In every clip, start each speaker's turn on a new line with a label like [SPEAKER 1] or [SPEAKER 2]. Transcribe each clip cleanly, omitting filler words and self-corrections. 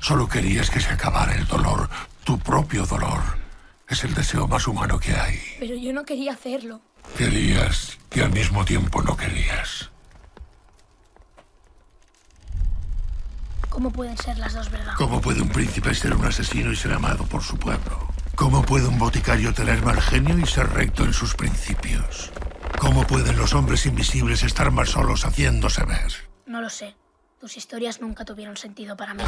[SPEAKER 1] Solo querías que se acabara el dolor, tu propio dolor. Es el deseo más humano que hay.
[SPEAKER 2] Pero yo no quería hacerlo.
[SPEAKER 1] Querías y al mismo tiempo no querías.
[SPEAKER 2] ¿Cómo pueden ser las dos verdades?
[SPEAKER 1] ¿Cómo puede un príncipe ser un asesino y ser amado por su pueblo? ¿Cómo puede un boticario tener mal genio y ser recto en sus principios? ¿Cómo pueden los hombres invisibles estar más solos haciéndose ver?
[SPEAKER 2] No lo sé. Tus historias nunca tuvieron sentido para mí.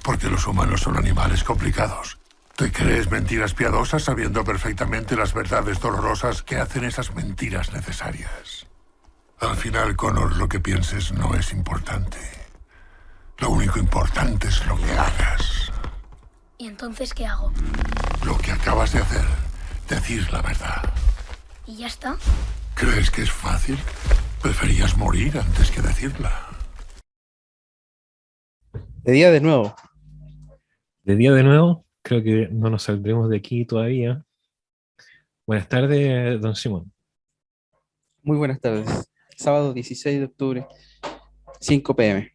[SPEAKER 1] Porque los humanos son animales complicados. ¿Te crees mentiras piadosas sabiendo perfectamente las verdades dolorosas que hacen esas mentiras necesarias? Al final, Connor, lo que pienses no es importante. Lo único importante es lo que hagas.
[SPEAKER 2] ¿Y entonces qué hago?
[SPEAKER 1] Lo que acabas de hacer. Decir la verdad.
[SPEAKER 2] ¿Y ya está?
[SPEAKER 1] ¿Crees que es fácil? Preferías morir antes que decirla.
[SPEAKER 3] De día de nuevo.
[SPEAKER 4] De día de nuevo, creo que no nos saldremos de aquí todavía. Buenas tardes, don Simón.
[SPEAKER 3] Muy buenas tardes. Sábado 16 de octubre, 5 p.m.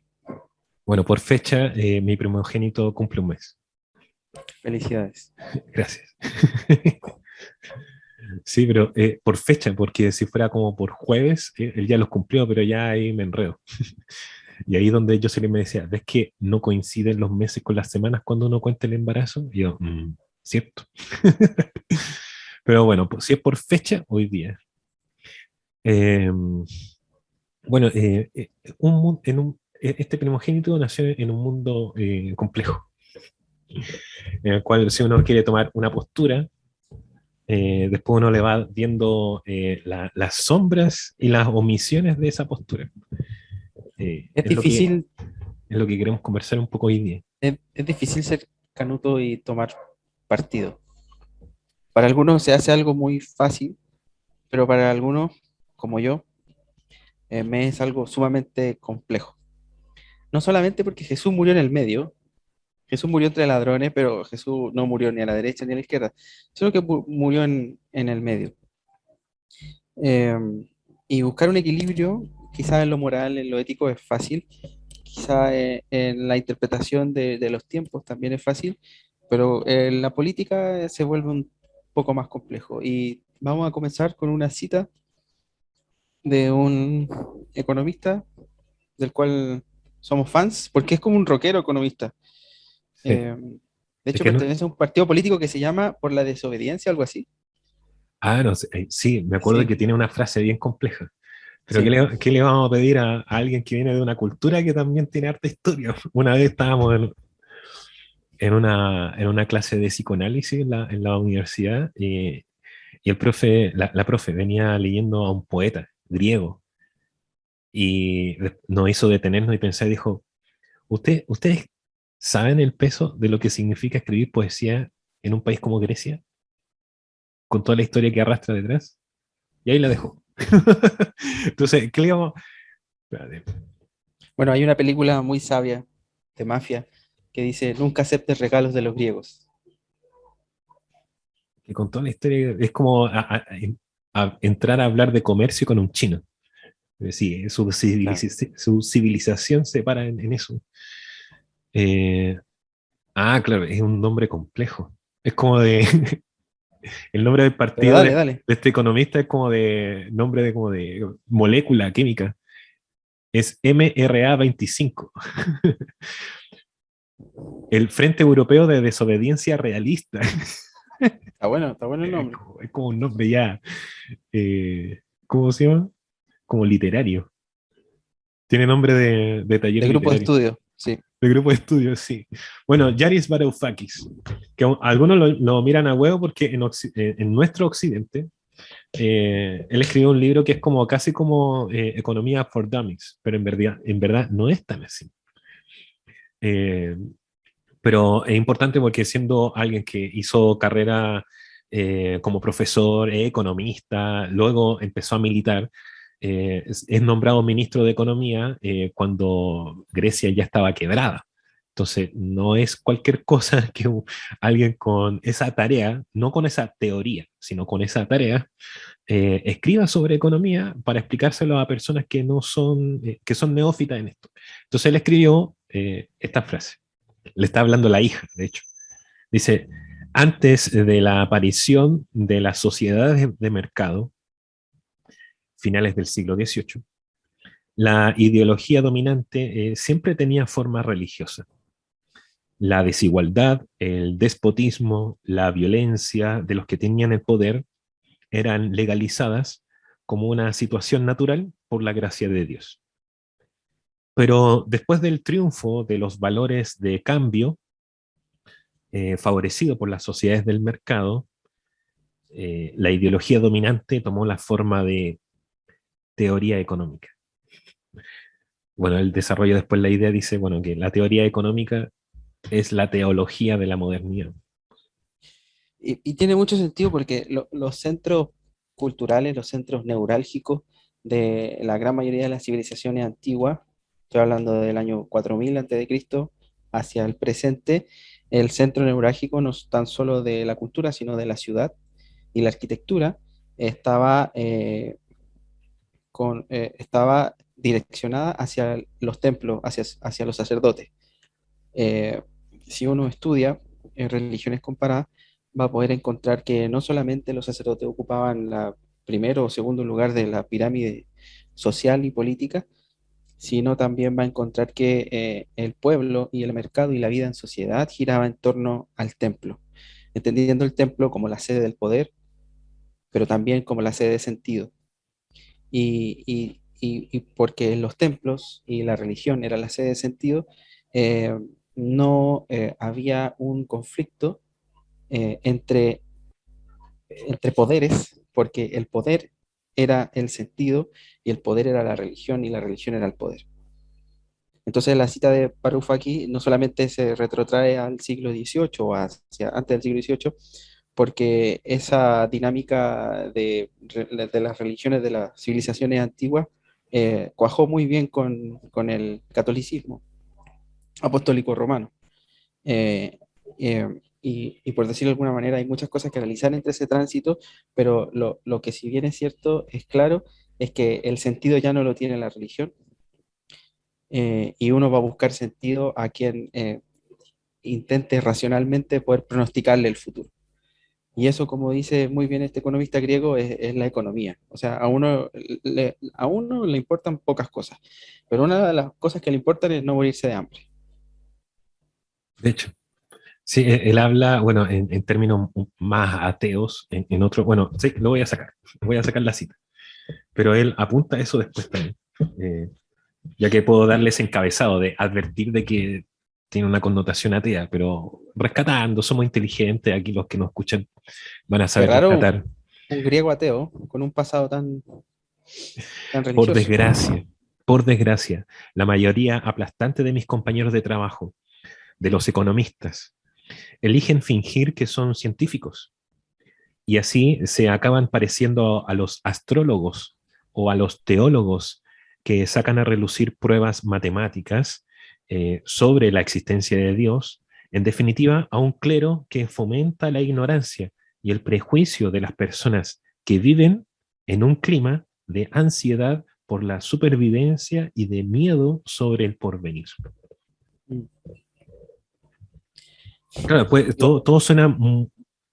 [SPEAKER 4] Bueno, por fecha, mi primogénito cumple un mes.
[SPEAKER 3] Felicidades.
[SPEAKER 4] Gracias. Sí, pero por fecha, porque si fuera como por jueves, él ya los cumplió, pero ya ahí me enredo. Y ahí donde yo se le me decía, ¿ves que no coinciden los meses con las semanas cuando uno cuenta el embarazo? Y yo, cierto. Pero bueno, pues, si es por fecha, hoy día. Eh, bueno, este primogénito nació en un mundo complejo, en el cual si uno quiere tomar una postura, después uno le va viendo las sombras y las omisiones de esa postura.
[SPEAKER 3] Es difícil,
[SPEAKER 4] Es lo que queremos conversar un poco hoy día.
[SPEAKER 3] es difícil ser canuto y tomar partido. Para algunos se hace algo muy fácil, pero para algunos, como yo, me es algo sumamente complejo. No solamente porque Jesús murió en el medio, Jesús murió entre ladrones, pero Jesús no murió ni a la derecha ni a la izquierda, sino que murió en el medio. Eh, y buscar un equilibrio, quizás en lo moral, en lo ético es fácil, quizás en la interpretación de los tiempos también es fácil, pero en la política se vuelve un poco más complejo. Y vamos a comenzar con una cita de un economista del cual somos fans, porque es como un rockero economista.
[SPEAKER 4] Sí.
[SPEAKER 3] De
[SPEAKER 4] Es
[SPEAKER 3] hecho,
[SPEAKER 4] que no-
[SPEAKER 3] pertenece a un partido político que se llama Por la Desobediencia, algo así.
[SPEAKER 4] no sé, sí, me acuerdo
[SPEAKER 3] Sí,
[SPEAKER 4] que tiene una frase bien compleja. Pero
[SPEAKER 3] sí.
[SPEAKER 4] ¿qué le vamos a pedir a alguien que viene de una cultura que también tiene harta historia? Una vez estábamos en una clase de psicoanálisis en la universidad y el profe, la profe venía leyendo a un poeta griego y nos hizo detenernos y pensar y dijo, ¿ustedes saben el peso de lo que significa escribir poesía en un país como Grecia? Con toda la historia que arrastra detrás. Y ahí la dejó. Entonces, ¿qué le vamos? Espérate.
[SPEAKER 3] Bueno, hay una película muy sabia de mafia que dice, nunca aceptes regalos de los griegos.
[SPEAKER 4] Que con toda la historia es como entrar a hablar de comercio con un chino. Sí,
[SPEAKER 3] Claro.
[SPEAKER 4] su civilización se para en eso. Eh, claro, es un nombre complejo. Es como de, el nombre del
[SPEAKER 3] Pero
[SPEAKER 4] partido
[SPEAKER 3] dale, dale.
[SPEAKER 4] de este economista es como de, nombre de como de molécula química. Es MRA 25. El Frente Europeo de Desobediencia Realista.
[SPEAKER 3] Está bueno el nombre.
[SPEAKER 4] Es como un nombre ya, ¿cómo se llama? Como literario. Tiene nombre de taller
[SPEAKER 3] De grupo de
[SPEAKER 4] literario.
[SPEAKER 3] estudio, sí.
[SPEAKER 4] De grupo de estudio, sí. Bueno, Yaris Varoufakis, que algunos lo miran a huevo porque en nuestro occidente, él escribió un libro que es como casi como Economía for Dummies, pero en verdad no es tan así. Eh, pero es importante porque siendo alguien que hizo carrera como profesor, economista, luego empezó a militar, es nombrado ministro de Economía cuando Grecia ya estaba quebrada. Entonces, no es cualquier cosa que alguien con esa tarea, no con esa teoría, sino con esa tarea, escriba sobre economía para explicárselo a personas que no son, que son neófitas en esto. Entonces, él escribió esta frase. Le está hablando la hija, de hecho. Dice, antes de la aparición de las sociedades de mercado, finales del siglo XVIII, la ideología dominante siempre tenía forma religiosa. La desigualdad, el despotismo, la violencia de los que tenían el poder eran legalizadas como una situación natural por la gracia de Dios. Pero después del triunfo de los valores de cambio, favorecido por las sociedades del mercado, la ideología dominante tomó la forma de teoría económica. Bueno, él desarrolla después la idea, dice, bueno, que la teoría económica es la teología de la modernidad.
[SPEAKER 3] Y tiene mucho sentido porque los centros culturales, los centros neurálgicos de la gran mayoría de las civilizaciones antiguas, estoy hablando del año 4000 Cristo hacia el presente, el centro neurálgico no es tan solo de la cultura, sino de la ciudad y la arquitectura estaba, estaba direccionada hacia los templos, hacia los sacerdotes. Eh, si uno estudia religiones comparadas, va a poder encontrar que no solamente los sacerdotes ocupaban la primero o segundo lugar de la pirámide social y política, sino también va a encontrar que el pueblo y el mercado y la vida en sociedad giraba en torno al templo, entendiendo el templo como la sede del poder, pero también como la sede de sentido. Y porque los templos y la religión era la sede de sentido, eh, no había un conflicto entre poderes, porque el poder era el sentido y el poder era la religión y la religión era el poder. Entonces la cita de Varoufakis no solamente se retrotrae al siglo XVIII o hacia antes del siglo XVIII, porque esa dinámica de las religiones de las civilizaciones antiguas cuajó muy bien con el catolicismo apostólico romano. Eh, y por decirlo de alguna manera, hay muchas cosas que analizar entre ese tránsito, pero lo que si bien es cierto, es claro, es que el sentido ya no lo tiene la religión, y uno va a buscar sentido a quien intente racionalmente poder pronosticarle el futuro. Y eso, como dice muy bien este economista griego, es la economía. O sea, a uno le importan pocas cosas, pero una de las cosas que le importan es no morirse de hambre.
[SPEAKER 4] De hecho, sí, él habla, bueno, en términos más ateos, en otro, bueno, sí, lo voy a sacar la cita, pero él apunta a eso después también, eh, ya que puedo darles encabezado de advertir de que tiene una connotación atea, pero rescatando, somos inteligentes, aquí los que nos escuchan van a
[SPEAKER 3] Qué
[SPEAKER 4] saber
[SPEAKER 3] raro
[SPEAKER 4] rescatar.
[SPEAKER 3] un griego ateo con un pasado tan
[SPEAKER 4] Por
[SPEAKER 3] religioso.
[SPEAKER 4] desgracia, por desgracia, la mayoría aplastante de mis compañeros de trabajo, de los economistas, eligen fingir que son científicos y así se acaban pareciendo a los astrólogos o a los teólogos que sacan a relucir pruebas matemáticas sobre la existencia de Dios, en definitiva, a un clero que fomenta la ignorancia y el prejuicio de las personas que viven en un clima de ansiedad por la supervivencia y de miedo sobre el porvenir.
[SPEAKER 3] Mm.
[SPEAKER 4] Claro, pues
[SPEAKER 3] Yo-
[SPEAKER 4] todo suena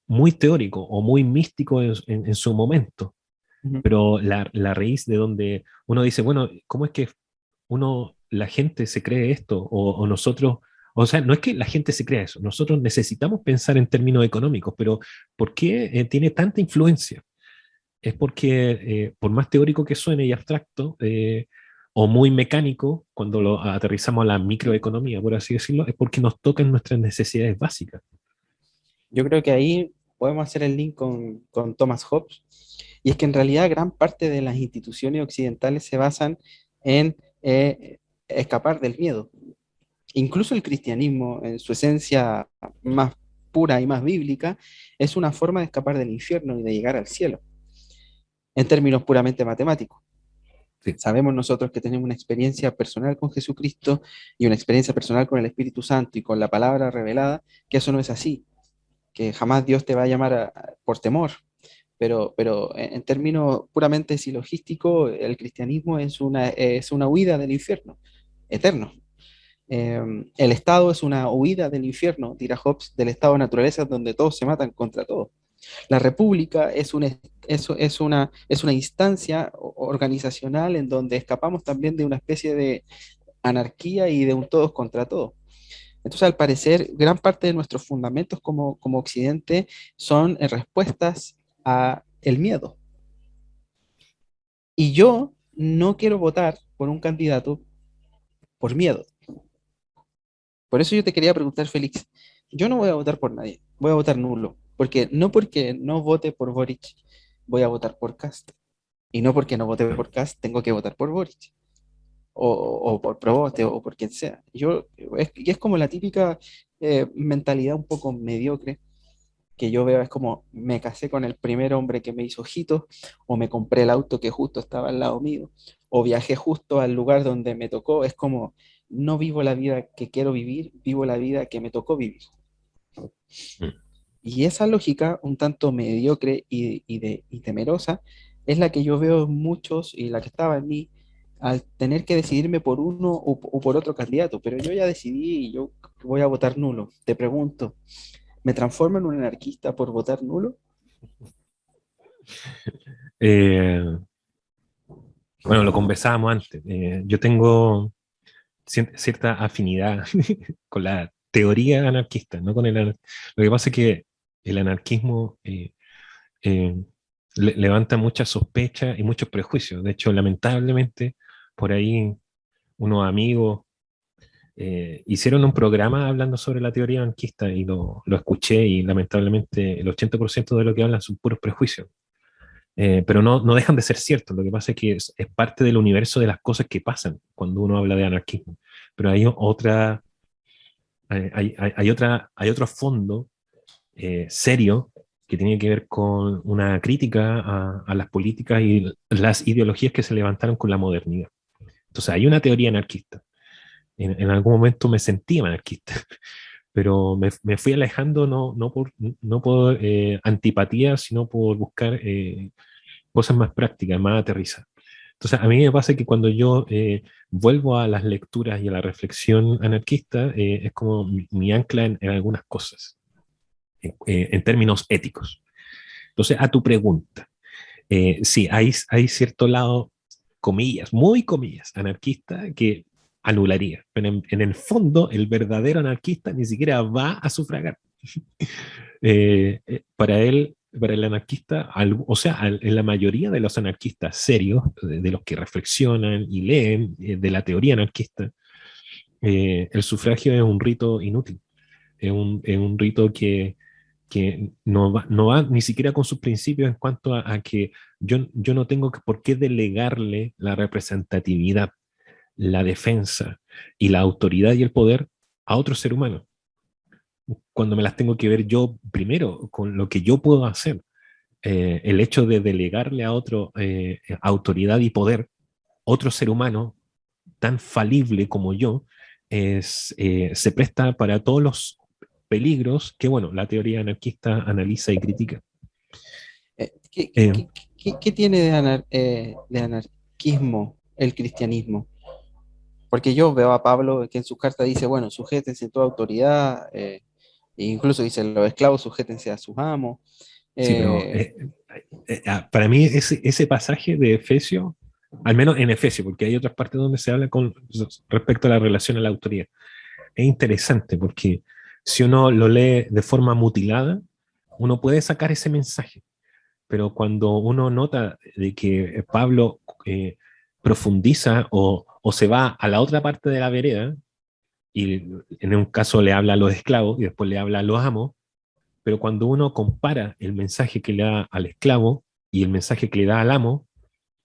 [SPEAKER 4] muy teórico o muy místico en su momento,
[SPEAKER 3] Ujú.
[SPEAKER 4] pero la raíz de donde uno dice, bueno, ¿cómo es que la gente se cree esto? O nosotros, o sea, no es que la gente se crea eso, nosotros necesitamos pensar en términos económicos, pero ¿por qué tiene tanta influencia? Es porque, por más teórico que suene y abstracto, o muy mecánico, cuando lo aterrizamos a la microeconomía, por así decirlo, es porque nos tocan nuestras necesidades básicas.
[SPEAKER 3] Yo creo que ahí podemos hacer el link con Thomas Hobbes, y es que en realidad gran parte de las instituciones occidentales se basan en escapar del miedo. Incluso el cristianismo, en su esencia más pura y más bíblica, es una forma de escapar del infierno y de llegar al cielo, en términos puramente matemáticos.
[SPEAKER 4] Sí.
[SPEAKER 3] Sabemos nosotros que tenemos una experiencia personal con Jesucristo y una experiencia personal con el Espíritu Santo y con la palabra revelada, que eso no es así, que jamás Dios te va a llamar por temor, pero en términos puramente silogísticos, el cristianismo es una huida del infierno eterno. El Estado es una huida del infierno, dirá Hobbes, del estado de naturaleza donde todos se matan contra todos. La república es una instancia organizacional en donde escapamos también de una especie de anarquía y de un todos contra todos. Entonces, al parecer, gran parte de nuestros fundamentos como Occidente son respuestas a el miedo. Y yo no quiero votar por un candidato por miedo. Por eso yo te quería preguntar, Félix, yo no voy a votar por nadie, voy a votar nulo, porque no vote por Boric, voy a votar por Cast. Y no porque no vote por Cast, tengo que votar por Boric, o por Proboste, o por quien sea. Y es como la típica mentalidad un poco mediocre que yo veo, es como me casé con el primer hombre que me hizo ojitos, o me compré el auto que justo estaba al lado mío, o viajé justo al lugar donde me tocó. Es como no vivo la vida que quiero vivir, vivo la vida que me tocó vivir.
[SPEAKER 4] Mm.
[SPEAKER 3] Y esa lógica, un tanto mediocre y temerosa, es la que yo veo en muchos y la que estaba en mí al tener que decidirme por uno o por otro candidato. Pero yo ya decidí y yo voy a votar nulo. Te pregunto, ¿me transformo en un anarquista por votar nulo?
[SPEAKER 4] Eh, bueno, lo conversábamos antes. Yo tengo cierta afinidad con la teoría anarquista, no con Lo que pasa es que el anarquismo eh, levanta muchas sospechas y muchos prejuicios. De hecho, lamentablemente, por ahí unos amigos hicieron un programa hablando sobre la teoría anarquista y lo escuché y lamentablemente el 80% de lo que hablan son puros prejuicios. Pero no dejan de ser ciertos. Lo que pasa es que es parte del universo de las cosas que pasan cuando uno habla de anarquismo. Pero hay otro fondo serio que tiene que ver con una crítica a las políticas y las ideologías que se levantaron con la modernidad. Entonces hay una teoría anarquista. En algún momento me sentí anarquista, pero me fui alejando no por antipatía, sino por buscar cosas más prácticas, más aterrizadas. Entonces, a mí me pasa que cuando yo vuelvo a las lecturas y a la reflexión anarquista, es como mi ancla en algunas cosas, en términos éticos. Entonces, a tu pregunta, sí, hay cierto lado, comillas, muy comillas, anarquista que anularía, pero en el fondo el verdadero anarquista ni siquiera va a sufragar. Para él, para el anarquista, o sea, en la mayoría de los anarquistas serios, de los que reflexionan y leen de la teoría anarquista, el sufragio es un rito inútil, es un rito que no va ni siquiera con sus principios en cuanto a que yo no tengo por qué delegarle la representatividad, la defensa y la autoridad y el poder a otro ser humano, cuando me las tengo que ver yo primero con lo que yo puedo hacer. El hecho de delegarle a otro autoridad y poder, otro ser humano tan falible como yo, se presta para todos los peligros que, bueno, la teoría anarquista analiza y critica.
[SPEAKER 3] ¿Qué,
[SPEAKER 4] Eh,
[SPEAKER 3] qué tiene de anarquismo el cristianismo? Porque yo veo a Pablo que en su carta dice, bueno, sujétense a toda autoridad, e incluso dice, los esclavos sujétense a sus amos.
[SPEAKER 4] sí, pero
[SPEAKER 3] Eh,
[SPEAKER 4] para mí ese pasaje de Efesios, al menos en Efesios, porque hay otras partes donde se habla respecto a la relación a la autoridad, es interesante porque si uno lo lee de forma mutilada, uno puede sacar ese mensaje, pero cuando uno nota de que Pablo profundiza o se va a la otra parte de la vereda, y en un caso le habla a los esclavos y después le habla a los amos, pero cuando uno compara el mensaje que le da al esclavo y el mensaje que le da al amo,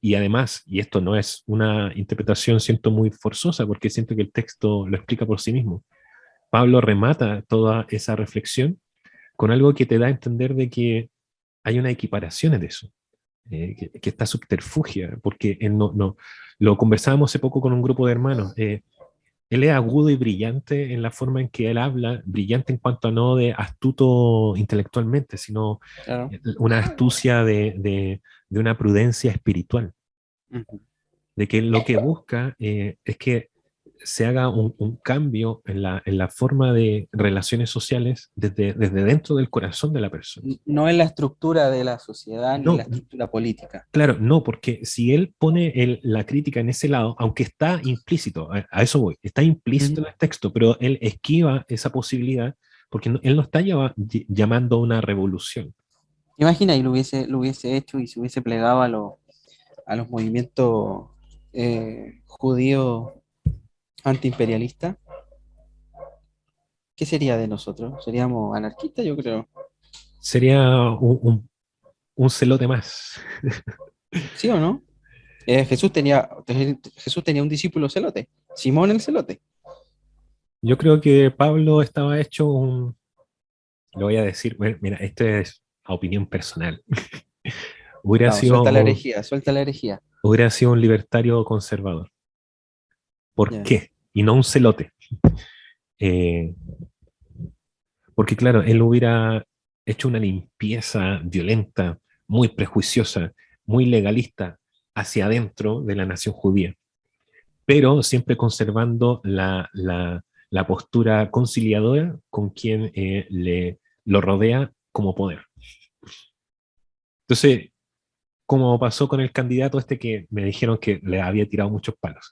[SPEAKER 4] y además, y esto no es una interpretación, siento muy forzosa, porque siento que el texto lo explica por sí mismo, Pablo remata toda esa reflexión con algo que te da a entender de que hay una equiparación de eso, que está subterfugia, porque él lo conversábamos hace poco con un grupo de hermanos. Él es agudo y brillante en la forma en que él habla, brillante en cuanto a no de astuto intelectualmente, sino
[SPEAKER 3] claro.
[SPEAKER 4] una astucia de una prudencia espiritual,
[SPEAKER 3] Ujú.
[SPEAKER 4] de que lo que busca es que se haga un cambio en la forma de relaciones sociales desde dentro del corazón de la persona.
[SPEAKER 3] No en la estructura de la sociedad ni en la
[SPEAKER 4] No,
[SPEAKER 3] estructura política.
[SPEAKER 4] claro, no, porque si él pone la crítica en ese lado, aunque está implícito, a eso voy, está implícito en el texto, pero él esquiva esa posibilidad porque él no está llamando a una revolución.
[SPEAKER 3] Imagina, y lo hubiese hecho y se hubiese plegado a los movimientos judíos antiimperialistas. ¿Qué sería de nosotros? ¿Seríamos anarquistas, yo creo?
[SPEAKER 4] Sería un celote más.
[SPEAKER 3] ¿Sí o no? Jesús tenía un discípulo celote, Simón el celote.
[SPEAKER 4] Yo creo que Pablo estaba hecho lo voy a decir, bueno, mira, esto es a opinión personal. Hubiera
[SPEAKER 3] No,
[SPEAKER 4] sido
[SPEAKER 3] suelta la herejía.
[SPEAKER 4] hubiera sido un libertario conservador. ¿Por
[SPEAKER 3] Ya.
[SPEAKER 4] qué? Y no un celote. Eh, Porque claro, él hubiera hecho una limpieza violenta, muy prejuiciosa, muy legalista hacia adentro de la nación judía, pero siempre conservando la postura conciliadora con quien lo rodea como poder. Entonces, como pasó con el candidato este que me dijeron que le había tirado muchos palos,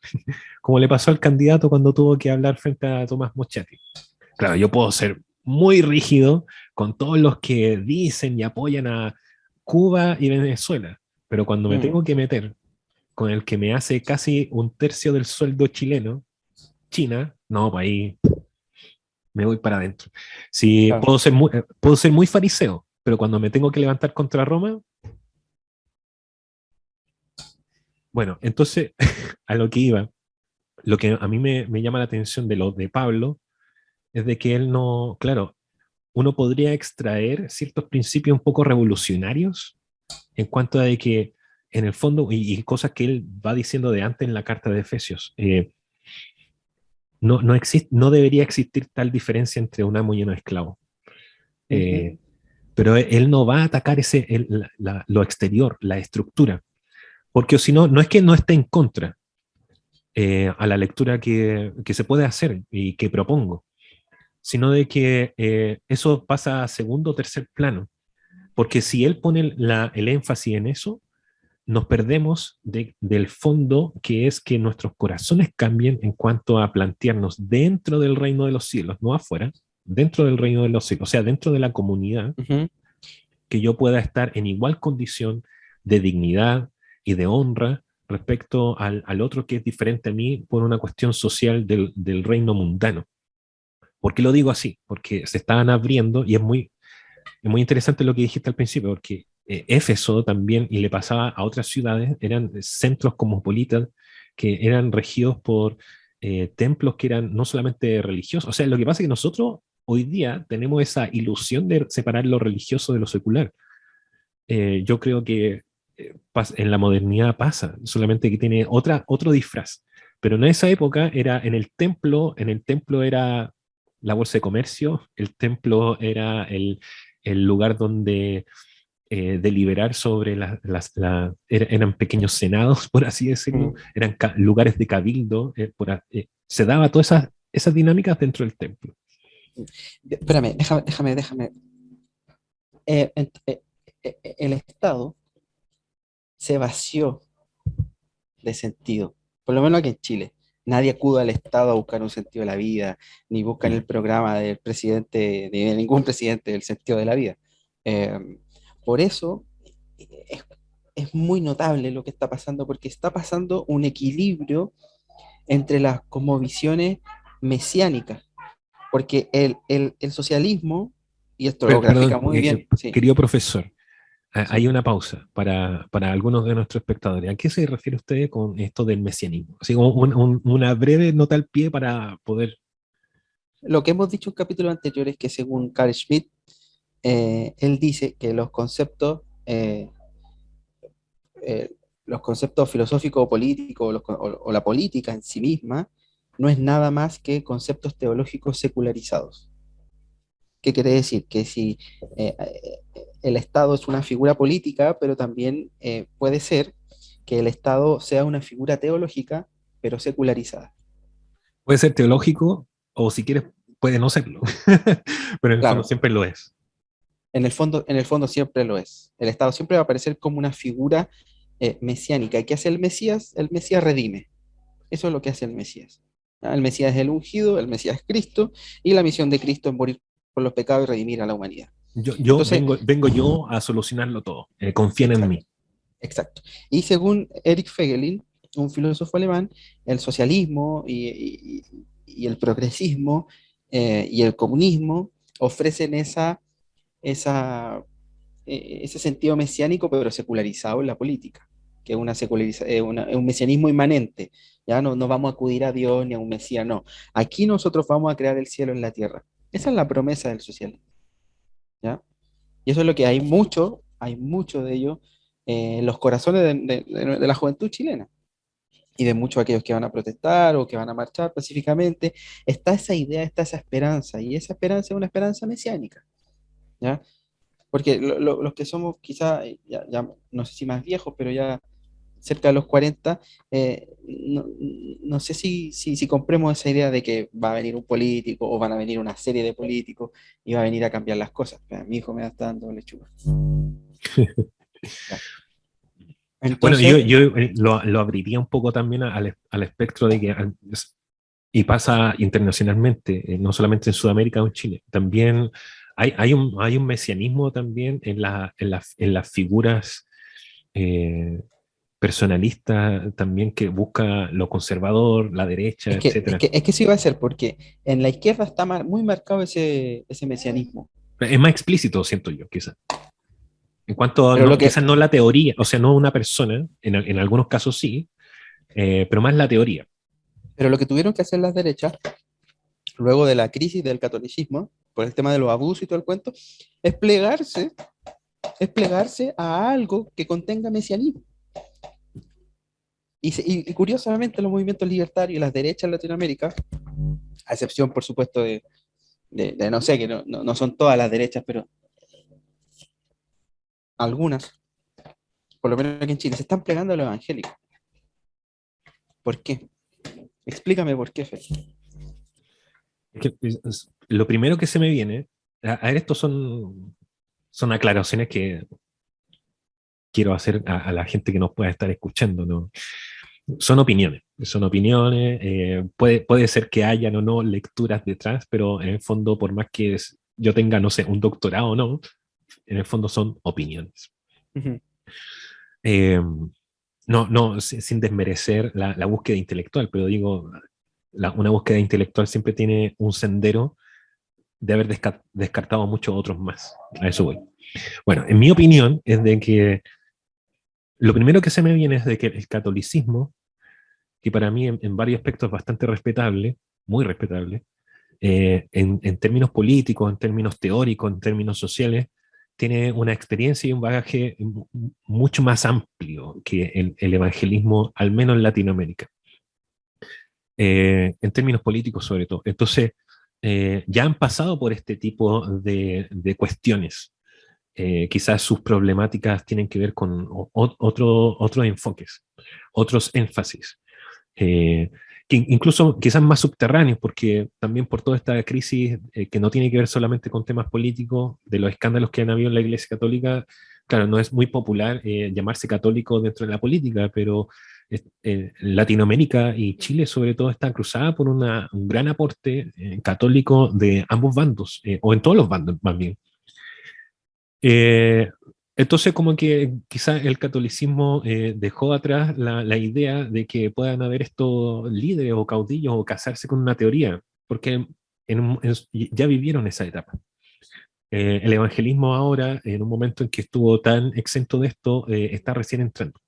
[SPEAKER 4] como le pasó al candidato cuando tuvo que hablar frente a Tomás Moschetti. Claro, yo puedo ser muy rígido con todos los que dicen y apoyan a Cuba y Venezuela, pero cuando me
[SPEAKER 3] Mm,
[SPEAKER 4] tengo que meter con el que me hace casi un tercio del sueldo chileno, China, no, pues ahí me voy para adentro. Si
[SPEAKER 3] claro.
[SPEAKER 4] puedo ser muy fariseo, pero cuando me tengo que levantar contra Roma, bueno, entonces a lo que iba, lo que a mí me llama la atención de lo de Pablo es de que él no, claro, uno podría extraer ciertos principios un poco revolucionarios en cuanto a de que, en el fondo, y cosas que él va diciendo de antes en la carta de Efesios, no debería existir tal diferencia entre un amo y un esclavo.
[SPEAKER 3] Ujú,
[SPEAKER 4] Eh, pero él no va a atacar lo exterior, la estructura, porque si no, no es que no esté en contra a la lectura que se puede hacer y que propongo, sino de que eso pasa a segundo o tercer plano. Porque si él pone el énfasis en eso, nos perdemos del fondo que es que nuestros corazones cambien en cuanto a plantearnos dentro del reino de los cielos, no afuera, dentro del reino de los cielos, o sea, dentro de la comunidad,
[SPEAKER 3] ujú.
[SPEAKER 4] que yo pueda estar en igual condición de dignidad y de honra respecto al otro que es diferente a mí por una cuestión social del reino mundano. ¿Por qué lo digo así? Porque se estaban abriendo y es muy interesante lo que dijiste al principio, porque Éfeso también, y le pasaba a otras ciudades, eran centros cosmopolitas que eran regidos por templos que eran no solamente religiosos. O sea, lo que pasa es que nosotros hoy día tenemos esa ilusión de separar lo religioso de lo secular. Yo creo que en la modernidad pasa, solamente que tiene otro disfraz. Pero en esa época era en el templo era la bolsa de comercio, el templo era el lugar donde deliberar sobre eran pequeños senados, por así decirlo,
[SPEAKER 3] Mm.
[SPEAKER 4] eran lugares de cabildo, se daba todas esas dinámicas dentro del templo.
[SPEAKER 3] Espérame, déjame. El Estado se vació de sentido, por lo menos aquí en Chile. Nadie acude al Estado a buscar un sentido de la vida, ni busca en
[SPEAKER 4] Mm.
[SPEAKER 3] el programa del presidente, ni de ningún presidente, el sentido de la vida. Eh, por eso es, es muy notable lo que está pasando, porque está pasando un equilibrio entre las cosmovisiones mesiánicas, porque el socialismo, y esto lo grafica
[SPEAKER 4] Perdón,
[SPEAKER 3] muy bien, sí,
[SPEAKER 4] querido profesor, hay
[SPEAKER 3] sí.
[SPEAKER 4] una pausa para algunos de nuestros espectadores. ¿A qué se refiere usted con esto del mesianismo? Así como una breve nota al pie para poder...
[SPEAKER 3] Lo que hemos dicho en capítulos anteriores, que según Carl Schmitt, él dice que los conceptos filosóficos o políticos o la política en sí misma no es nada más que conceptos teológicos secularizados. ¿Qué quiere decir? Que si el Estado es una figura política, pero también puede ser que el Estado sea una figura teológica, pero secularizada.
[SPEAKER 4] Puede ser teológico o si quieres puede no serlo, pero en el fondo
[SPEAKER 3] Claro,
[SPEAKER 4] siempre lo es.
[SPEAKER 3] en el fondo siempre lo es. El Estado siempre va a aparecer como una figura mesiánica. ¿Y qué hace el Mesías? El Mesías redime. Eso es lo que hace el Mesías. ¿Ya? El Mesías es el ungido, el Mesías es Cristo, y la misión de Cristo es morir por los pecados y redimir a la humanidad.
[SPEAKER 4] Yo
[SPEAKER 3] Entonces,
[SPEAKER 4] vengo yo a solucionarlo todo. Confíen en
[SPEAKER 3] exacto,
[SPEAKER 4] mí.
[SPEAKER 3] exacto. Y según Eric Fegelin, un filósofo alemán, el socialismo y el progresismo y el comunismo ofrecen ese sentido mesiánico, pero secularizado en la política, que es un mesianismo inmanente. Ya no vamos a acudir a Dios ni a un Mesías, no. Aquí nosotros vamos a crear el cielo en la tierra. Esa es la promesa del socialismo. ¿Ya? Y eso es lo que hay mucho de ello en los corazones de la juventud chilena y de muchos de aquellos que van a protestar o que van a marchar pacíficamente. Está esa idea, está esa esperanza, y esa esperanza es una esperanza mesiánica. ¿Ya? Porque los que somos quizá, ya no sé si más viejos, pero ya cerca de los 40, no sé si compremos esa idea de que va a venir un político o van a venir una serie de políticos y va a venir a cambiar las cosas. Mi hijo me está dando lechuga. Ya.
[SPEAKER 4] Bueno,
[SPEAKER 3] Entonces,
[SPEAKER 4] lo abriría un poco también al espectro de que, y pasa internacionalmente, no solamente en Sudamérica o en Chile, también hay un mesianismo también en las figuras eh, personalistas también que busca lo conservador, la derecha, etcétera.
[SPEAKER 3] es que sí va a ser, porque en la izquierda está muy marcado ese mesianismo.
[SPEAKER 4] Es más explícito, siento yo, quizás. En cuanto,
[SPEAKER 3] Pero
[SPEAKER 4] no,
[SPEAKER 3] lo
[SPEAKER 4] quizás
[SPEAKER 3] que,
[SPEAKER 4] no la teoría, o sea, no una persona, en algunos casos sí, pero más la teoría.
[SPEAKER 3] pero lo que tuvieron que hacer las derechas luego de la crisis del catolicismo, por el tema de los abusos y todo el cuento, es plegarse, es plegarse a algo que contenga mesianismo. Y curiosamente los movimientos libertarios y las derechas en Latinoamérica, a excepción por supuesto de no sé, que no son todas las derechas, pero algunas, por lo menos aquí en Chile, se están plegando a lo evangélico. ¿Por qué? Explícame por qué, Fer.
[SPEAKER 4] Lo primero que se me viene, a ver, estos son aclaraciones que quiero hacer a la gente que nos pueda estar escuchando, ¿no? Son opiniones, puede ser que hayan o no lecturas detrás, pero en el fondo, por más que yo tenga, no sé, un doctorado o no, en el fondo son opiniones.
[SPEAKER 3] Ujú.
[SPEAKER 4] Eh, no, sin desmerecer la búsqueda intelectual, pero digo, una búsqueda intelectual siempre tiene un sendero de haber descartado muchos otros más. A eso voy. Bueno, en mi opinión es de que lo primero que se me viene es de que el catolicismo, que para mí en varios aspectos es bastante respetable, muy respetable, en términos políticos, en términos teóricos, en términos sociales, tiene una experiencia y un bagaje mucho más amplio que el evangelismo, al menos en Latinoamérica, en términos políticos sobre todo. Entonces, ya han pasado por este tipo de cuestiones. Quizás sus problemáticas tienen que ver con otros enfoques, otros énfasis, eh, que incluso quizás más subterráneos, porque también por toda esta crisis que no tiene que ver solamente con temas políticos, de los escándalos que han habido en la Iglesia Católica, claro, no es muy popular llamarse católico dentro de la política, pero Latinoamérica y Chile sobre todo están cruzadas por un gran aporte católico de ambos bandos, o en todos los bandos más bien. Eh, entonces, como que quizá el catolicismo dejó atrás la idea de que puedan haber estos líderes o caudillos o casarse con una teoría, porque ya vivieron esa etapa. El evangelismo ahora, en un momento en que estuvo tan exento de esto, está recién entrando.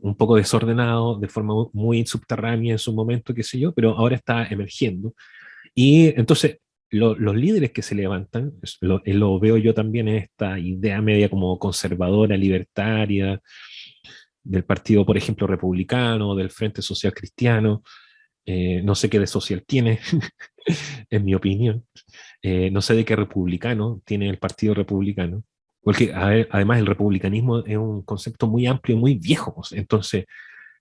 [SPEAKER 4] Un poco desordenado, de forma muy subterránea en su momento, qué sé yo, pero ahora está emergiendo. Y entonces los líderes que se levantan, lo veo yo también en esta idea media como conservadora, libertaria, del partido, por ejemplo, republicano, del Frente Social Cristiano, no sé qué de social tiene, en mi opinión, no sé de qué republicano tiene el Partido Republicano, porque además el republicanismo es un concepto muy amplio, muy viejo, entonces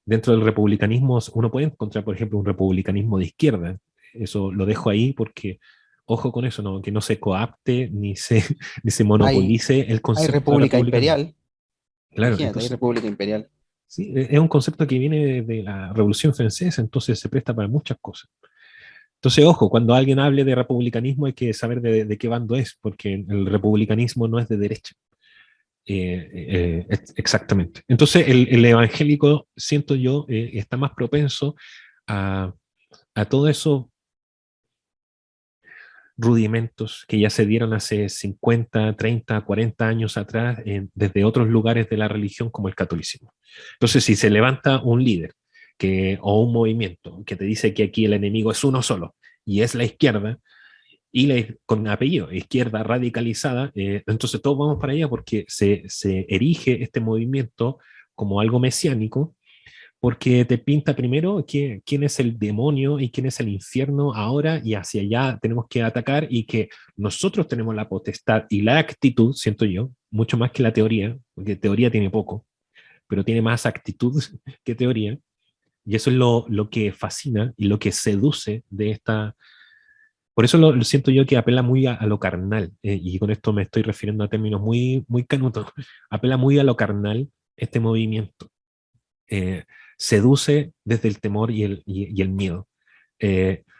[SPEAKER 4] Dentro del republicanismo uno puede encontrar, por ejemplo, un republicanismo de izquierda. Eso lo dejo ahí porque, ojo con eso, ¿no? Que no se coapte ni se
[SPEAKER 3] Hay,
[SPEAKER 4] monopolice el
[SPEAKER 3] hay
[SPEAKER 4] concepto de
[SPEAKER 3] república
[SPEAKER 4] republicanismo.
[SPEAKER 3] imperial,
[SPEAKER 4] Claro,
[SPEAKER 3] imagínate, hay
[SPEAKER 4] entonces,
[SPEAKER 3] república imperial.
[SPEAKER 4] sí, es un concepto que viene de la Revolución Francesa, entonces se presta para muchas cosas. Entonces, ojo, cuando alguien hable de republicanismo hay que saber de qué bando es, porque el republicanismo no es de derecha. Exactamente. Entonces, el evangélico, siento yo, está más propenso a, a todo eso rudimentos que ya se dieron hace 50, 30, 40 años atrás desde otros lugares de la religión como el catolicismo. Entonces, si se levanta un líder o un movimiento que te dice que aquí el enemigo es uno solo y es la izquierda, con apellido, izquierda radicalizada, entonces todos vamos para allá porque se erige este movimiento como algo mesiánico porque te pinta primero quién es el demonio y quién es el infierno ahora y hacia allá tenemos que atacar y que nosotros tenemos la potestad y la actitud, siento yo, mucho más que la teoría, porque teoría tiene poco, pero tiene más actitud que teoría, y eso es lo que fascina y lo que seduce de esta... Por eso lo siento yo que apela muy a lo carnal, y con esto me estoy refiriendo a términos muy, muy canutos, apela muy a lo carnal este movimiento seduce desde el temor y el miedo.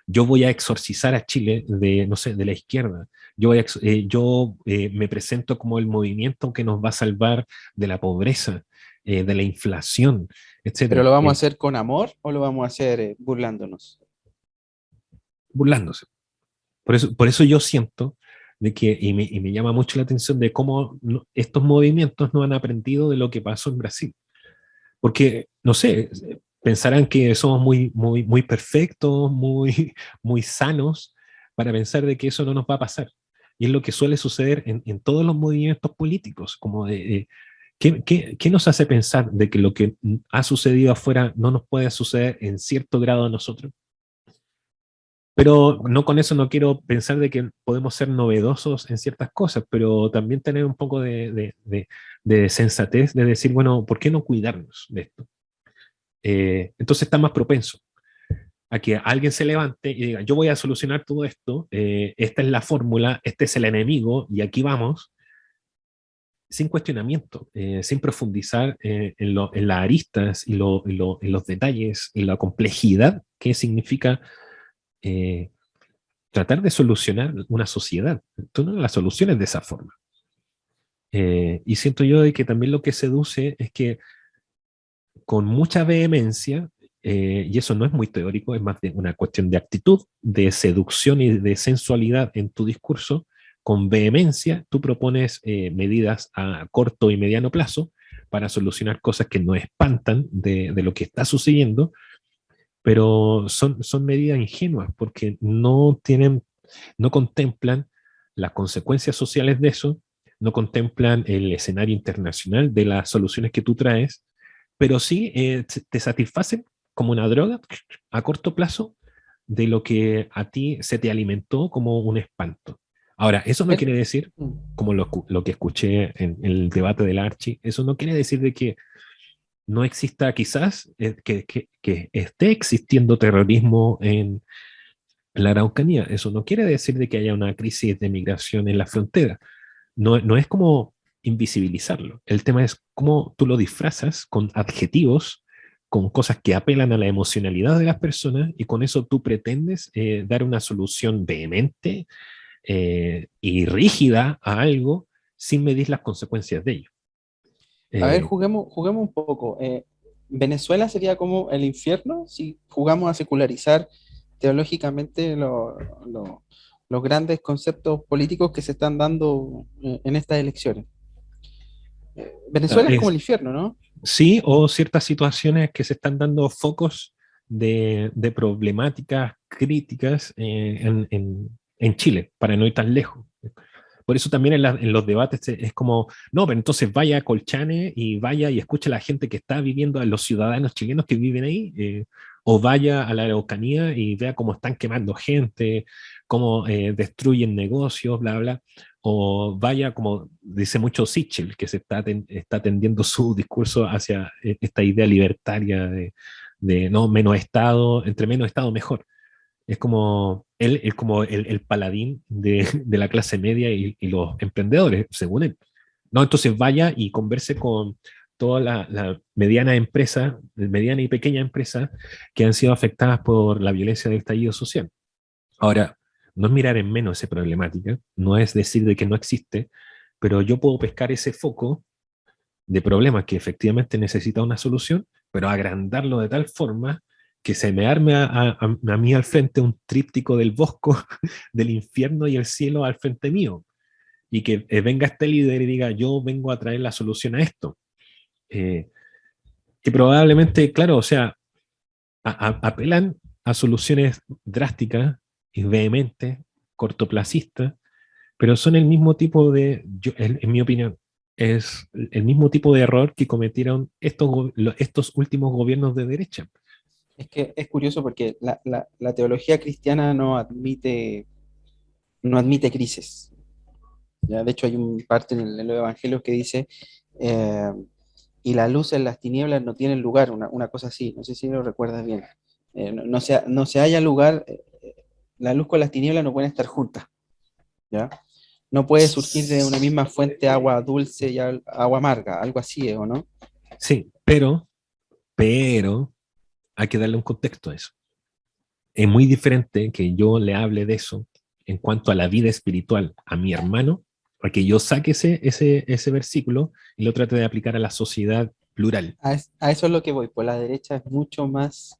[SPEAKER 4] Yo voy a exorcizar a Chile de, no sé, de la izquierda. Yo me presento como el movimiento que nos va a salvar de la pobreza, de la inflación,
[SPEAKER 3] ¿Pero
[SPEAKER 4] etcétera,
[SPEAKER 3] lo vamos a hacer con amor o lo vamos a hacer burlándonos?
[SPEAKER 4] burlándose. Por eso yo siento de que, y me llama mucho la atención de cómo estos movimientos no han aprendido de lo que pasó en Brasil. Porque, no sé, pensarán que somos muy, muy, muy perfectos, muy, muy sanos, para pensar de que eso no nos va a pasar. Y es lo que suele suceder en todos los movimientos políticos, como ¿qué nos hace pensar de que lo que ha sucedido afuera no nos puede suceder en cierto grado a nosotros? Pero no con eso no quiero pensar de que podemos ser novedosos en ciertas cosas, pero también tener un poco de sensatez de decir, bueno, ¿por qué no cuidarnos de esto? Entonces está más propenso a que alguien se levante y diga, yo voy a solucionar todo esto, esta es la fórmula, este es el enemigo y aquí vamos, sin cuestionamiento, sin profundizar en las aristas en los detalles y la complejidad que significa eh, tratar de solucionar una sociedad. Tú no la soluciones de esa forma. Y siento yo de que también lo que seduce es que con mucha vehemencia, y eso no es muy teórico, es más de una cuestión de actitud, de seducción y de sensualidad en tu discurso, con vehemencia tú propones medidas a corto y mediano plazo para solucionar cosas que nos espantan de lo que está sucediendo, pero son medidas ingenuas porque no contemplan las consecuencias sociales de eso, no contemplan el escenario internacional de las soluciones que tú traes, pero sí te satisfacen como una droga a corto plazo de lo que a ti se te alimentó como un espanto. Ahora, eso no
[SPEAKER 3] Pero-
[SPEAKER 4] quiere decir,
[SPEAKER 3] mm.
[SPEAKER 4] como lo que escuché en el debate del Archi, eso no quiere decir de que no exista quizás, que esté existiendo terrorismo en la Araucanía. Eso no quiere decir de que haya una crisis de migración en la frontera. No es como invisibilizarlo. El tema es cómo tú lo disfrazas con adjetivos, con cosas que apelan a la emocionalidad de las personas y con eso tú pretendes dar una solución vehemente y rígida a algo sin medir las consecuencias de ello.
[SPEAKER 3] A ver,
[SPEAKER 4] Eh,
[SPEAKER 3] juguemos un poco. ¿Venezuela sería como el infierno si jugamos a secularizar teológicamente los grandes conceptos políticos que se están dando en estas elecciones? Venezuela es como el
[SPEAKER 4] es,
[SPEAKER 3] infierno, ¿no?
[SPEAKER 4] sí, o ciertas situaciones que se están dando focos de problemáticas críticas en Chile, para no ir tan lejos. Por eso también en los debates es como, no, pero entonces vaya a Colchane y vaya y escuche a la gente que está viviendo, a los ciudadanos chilenos que viven ahí, o vaya a la Araucanía y vea cómo están quemando gente, cómo destruyen negocios, bla, bla, o vaya, como dice mucho Sichel, que está tendiendo su discurso hacia esta idea libertaria de no, menos Estado, entre menos Estado mejor. Es como él como el paladín de la clase media y los emprendedores, según él. No, entonces vaya y converse con toda la mediana empresa, mediana y pequeña empresa que han sido afectadas por la violencia del estallido social. Ahora, no es mirar en menos esa problemática, no es decir de que no existe, pero yo puedo pescar ese foco de problemas que efectivamente necesita una solución, pero agrandarlo de tal forma que se me arme a mí al frente un tríptico del Bosco, del infierno y el cielo al frente mío, y que venga este líder y diga, yo vengo a traer la solución a esto. Que probablemente, claro, o sea, apelan a soluciones drásticas y vehementes, cortoplacistas, pero son el mismo tipo en mi opinión, es el mismo tipo de error que cometieron estos últimos gobiernos de derecha.
[SPEAKER 3] Es que es curioso porque la teología cristiana no admite crisis. ¿Ya? De hecho, hay un parte en los evangelios que dice, eh, y la luz en las tinieblas no tiene lugar, una cosa así, no sé si lo recuerdas bien. No se halla lugar, la luz con las tinieblas no pueden estar juntas, ¿ya? No puede surgir de una misma fuente agua dulce y agua amarga, algo así, ¿o no?
[SPEAKER 4] Sí, pero hay que darle un contexto a eso. Es muy diferente que yo le hable de eso en cuanto a la vida espiritual a mi hermano, a que yo saque ese versículo y lo trate de aplicar a la sociedad plural.
[SPEAKER 3] A eso es lo que voy, pues la derecha es mucho más,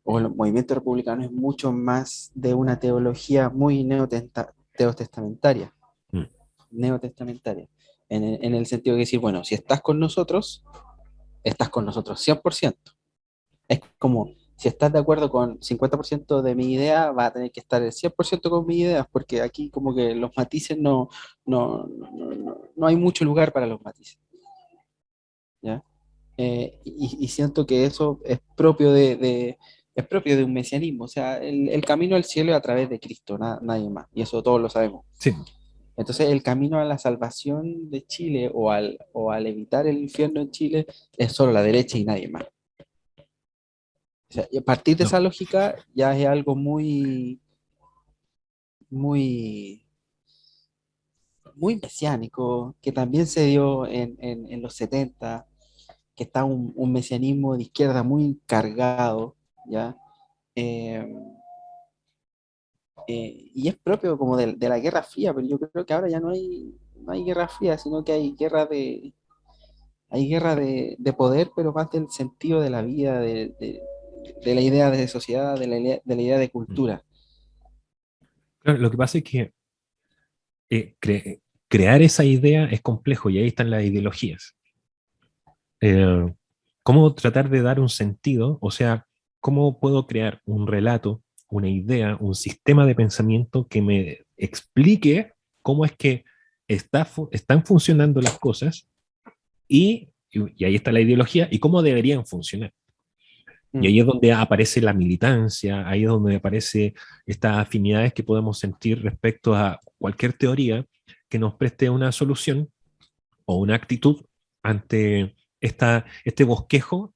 [SPEAKER 3] o el movimiento republicano es mucho más de una teología muy neotestamentaria,
[SPEAKER 4] Mm.
[SPEAKER 3] neotestamentaria, en el sentido de decir, bueno, si estás con nosotros 100%. Es como, si estás de acuerdo con 50% de mi idea, va a tener que estar el 100% con mis ideas, porque aquí como que los matices no hay mucho lugar para los matices, ¿ya? Y siento que eso es propio es propio de un mesianismo, o sea, el camino al cielo es a través de Cristo, nadie más, y eso todos lo sabemos.
[SPEAKER 4] Sí.
[SPEAKER 3] Entonces, el camino a la salvación de Chile o al evitar el infierno en Chile es solo la derecha y nadie más. O sea, y a partir de
[SPEAKER 4] No.
[SPEAKER 3] esa lógica ya es algo muy, muy, muy mesiánico, que también se dio en los 70, que está un mesianismo de izquierda muy cargado, ¿ya? Eh, y es propio como de la Guerra Fría, pero yo creo que ahora ya no hay Guerra Fría, sino que hay guerra de poder, pero más del sentido de la vida, de la idea de sociedad, de la idea de cultura.
[SPEAKER 4] Claro, lo que pasa es que crear esa idea es complejo y ahí están las ideologías. Eh, ¿Cómo tratar de dar un sentido? O sea, ¿cómo puedo crear un relato, una idea, un sistema de pensamiento que me explique cómo es que están funcionando las cosas y ahí está la ideología y cómo deberían funcionar? Y
[SPEAKER 3] Mm.
[SPEAKER 4] ahí es donde aparece la militancia, ahí es donde aparece estas afinidades que podemos sentir respecto a cualquier teoría que nos preste una solución o una actitud ante este bosquejo.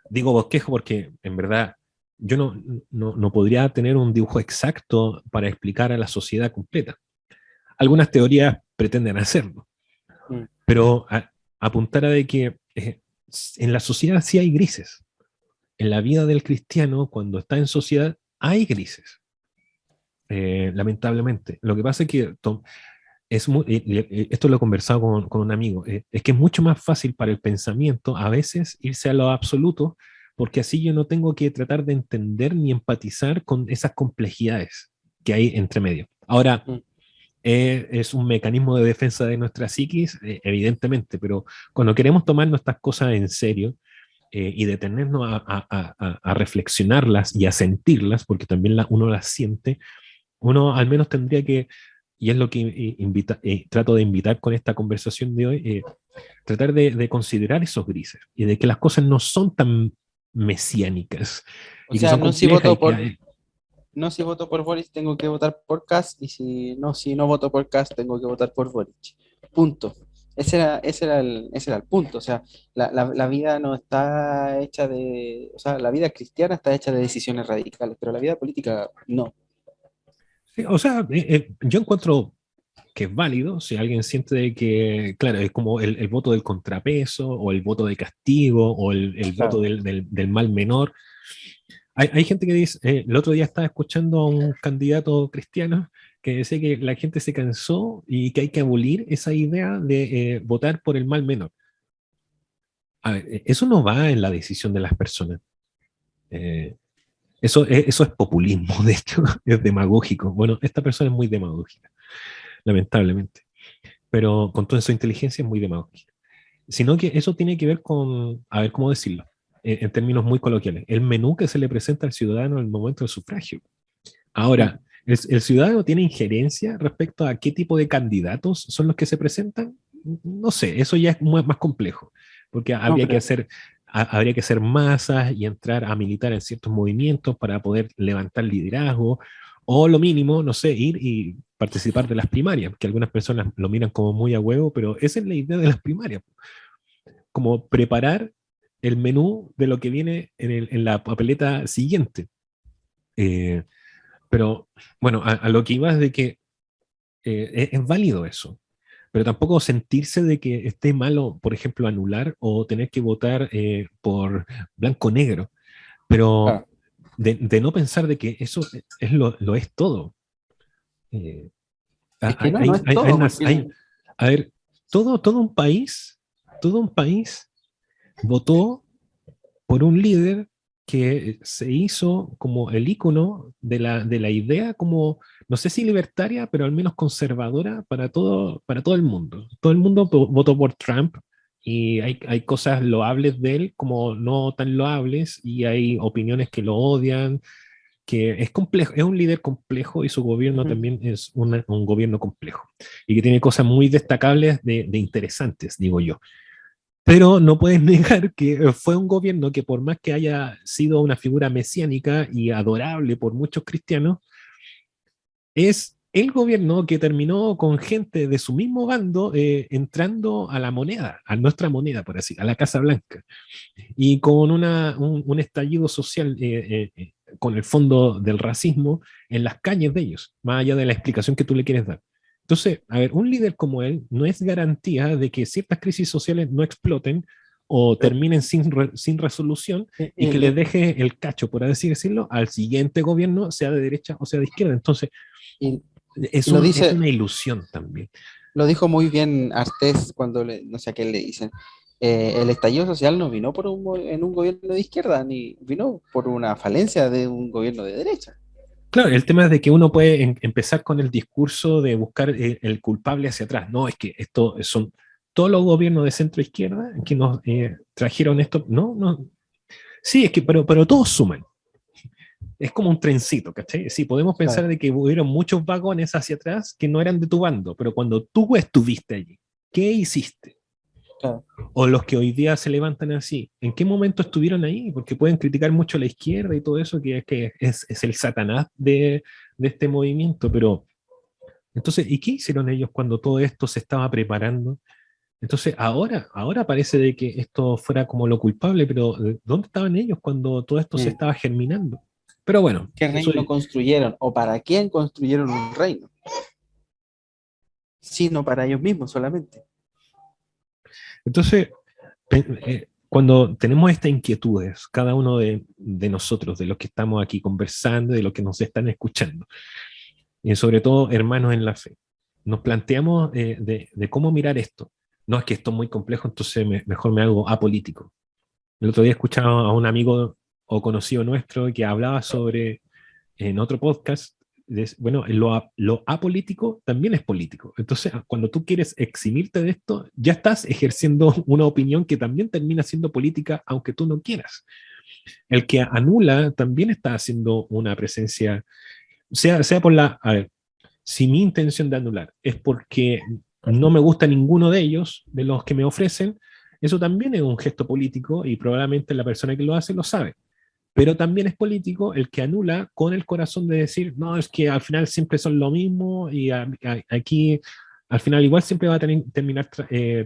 [SPEAKER 4] Digo bosquejo porque en verdad yo no podría tener un dibujo exacto para explicar a la sociedad completa. Algunas teorías pretenden hacerlo,
[SPEAKER 3] Mm.
[SPEAKER 4] pero apuntar a de que en la sociedad sí hay grises. En la vida del cristiano, cuando está en sociedad, hay grises, lamentablemente. Lo que pasa es que esto lo he conversado con un amigo, es que es mucho más fácil para el pensamiento a veces irse a lo absoluto, porque así yo no tengo que tratar de entender ni empatizar con esas complejidades que hay entre medio. Ahora,
[SPEAKER 3] Mm.
[SPEAKER 4] es un mecanismo de defensa de nuestra psiquis, evidentemente, pero cuando queremos tomar nuestras cosas en serio, y detenernos a reflexionarlas y a sentirlas, porque también uno las siente, uno al menos tendría que, y es lo que trato de invitar con esta conversación de hoy, tratar de considerar esos grises y de que las cosas no son tan mesiánicas
[SPEAKER 3] O
[SPEAKER 4] y que
[SPEAKER 3] sea,
[SPEAKER 4] son
[SPEAKER 3] no si
[SPEAKER 4] complejas y
[SPEAKER 3] voto
[SPEAKER 4] que
[SPEAKER 3] por,
[SPEAKER 4] hay,
[SPEAKER 3] no, si voto por Boric, tengo que votar por Kast, y si no voto por Kast, tengo que votar por Boric. Punto. Ese era el punto. O sea, la vida no está hecha de. O sea, la vida cristiana está hecha de decisiones radicales, pero la vida política no.
[SPEAKER 4] Sí, o sea, yo encuentro que es válido si alguien siente de que, claro, es como el voto del contrapeso o el voto de castigo o el voto
[SPEAKER 3] Claro.
[SPEAKER 4] del mal menor. Hay gente que dice, el otro día estaba escuchando a un candidato cristiano que decía que la gente se cansó y que hay que abolir esa idea de votar por el mal menor. A ver, eso no va en la decisión de las personas. Eh, eso es populismo, de hecho, es demagógico. Bueno, esta persona es muy demagógica, lamentablemente, pero con toda su inteligencia es muy demagógica. Sino que eso tiene que ver con, a ver, ¿cómo decirlo? En términos muy coloquiales, el menú que se le presenta al ciudadano en el momento del sufragio. Ahora, ¿el ciudadano tiene injerencia respecto a qué tipo de candidatos son los que se presentan? No sé, eso ya es más complejo, porque
[SPEAKER 3] No,
[SPEAKER 4] habría que hacer, habría que hacer masas y entrar a militar en ciertos movimientos para poder levantar liderazgo, o lo mínimo, no sé, ir y participar de las primarias, que algunas personas lo miran como muy a huevo, pero esa es la idea de las primarias, como preparar el menú de lo que viene en la papeleta siguiente. Eh, pero bueno, a lo que iba es de que es válido eso, pero tampoco sentirse de que esté malo, por ejemplo, anular o tener que votar por blanco-negro, pero
[SPEAKER 3] claro.
[SPEAKER 4] de no pensar de que eso lo es todo. Eh,
[SPEAKER 3] Es que no es todo, porque
[SPEAKER 4] a ver, todo un país votó por un líder que se hizo como el ícono de la idea como, no sé si libertaria, pero al menos conservadora para todo el mundo. Todo el mundo votó por Trump y hay cosas loables de él como no tan loables y hay opiniones que lo odian, que es complejo, es un líder complejo y su gobierno
[SPEAKER 3] ujú,
[SPEAKER 4] también es un gobierno complejo y que tiene cosas muy destacables de interesantes, digo yo. Pero no puedes negar que fue un gobierno que por más que haya sido una figura mesiánica y adorable por muchos cristianos, es el gobierno que terminó con gente de su mismo bando entrando a la moneda, a nuestra moneda, por así, a la Casa Blanca, y con un estallido social con el fondo del racismo en las calles de ellos, más allá de la explicación que tú le quieres dar. Entonces, a ver, un líder como él no es garantía de que ciertas crisis sociales no exploten o terminen sin resolución
[SPEAKER 3] y,
[SPEAKER 4] y que le
[SPEAKER 3] y-
[SPEAKER 4] deje el cacho, por así decirlo, al siguiente gobierno, sea de derecha o sea de izquierda. Entonces,
[SPEAKER 3] y-
[SPEAKER 4] es,
[SPEAKER 3] y lo
[SPEAKER 4] es
[SPEAKER 3] dice,
[SPEAKER 4] una ilusión también.
[SPEAKER 3] lo dijo muy bien Artés cuando no sé a qué le dicen. El estallido social no vino en un gobierno de izquierda, ni vino por una falencia de un gobierno de derecha.
[SPEAKER 4] Claro, el tema es de que uno puede empezar con el discurso de buscar el culpable hacia atrás. No, es que esto son todos los gobiernos de centro izquierda que nos trajeron esto. No, no. Sí, es que, pero todos suman. Es como un trencito, ¿cachai? Sí, podemos pensar
[SPEAKER 3] Claro,
[SPEAKER 4] de que hubieron muchos vagones hacia atrás que no eran de tu bando, pero cuando tú estuviste allí, ¿qué hiciste?
[SPEAKER 3] claro.
[SPEAKER 4] O los que hoy día se levantan así, ¿en qué momento estuvieron ahí? Porque pueden criticar mucho a la izquierda y todo eso, que es el satanás de este movimiento, pero entonces, ¿y qué hicieron ellos cuando todo esto se estaba preparando? Entonces, ahora parece de que esto fuera como lo culpable, pero ¿dónde estaban ellos cuando todo esto se
[SPEAKER 3] Mm.
[SPEAKER 4] estaba germinando? Pero bueno,
[SPEAKER 3] ¿Qué
[SPEAKER 4] eso,
[SPEAKER 3] reino construyeron o para quién construyeron un reino? Sino para ellos mismos solamente.
[SPEAKER 4] entonces, cuando tenemos estas inquietudes, cada uno de nosotros, de los que estamos aquí conversando, de los que nos están escuchando, y sobre todo hermanos en la fe, nos planteamos de cómo mirar esto. No es que esto es muy complejo, entonces mejor me hago apolítico. El otro día escuchaba a un amigo o conocido nuestro que hablaba sobre, en otro podcast, bueno, lo apolítico también es político. Entonces, cuando tú quieres eximirte de esto, ya estás ejerciendo una opinión que también termina siendo política, aunque tú no quieras. El que anula también está haciendo una presencia, sea por la, a ver, si mi intención de anular es porque no me gusta ninguno de ellos, de los que me ofrecen, eso también es un gesto político y probablemente la persona que lo hace lo sabe. pero también es político el que anula con el corazón de decir, no, es que al final siempre son lo mismo y aquí al final igual siempre va a terminar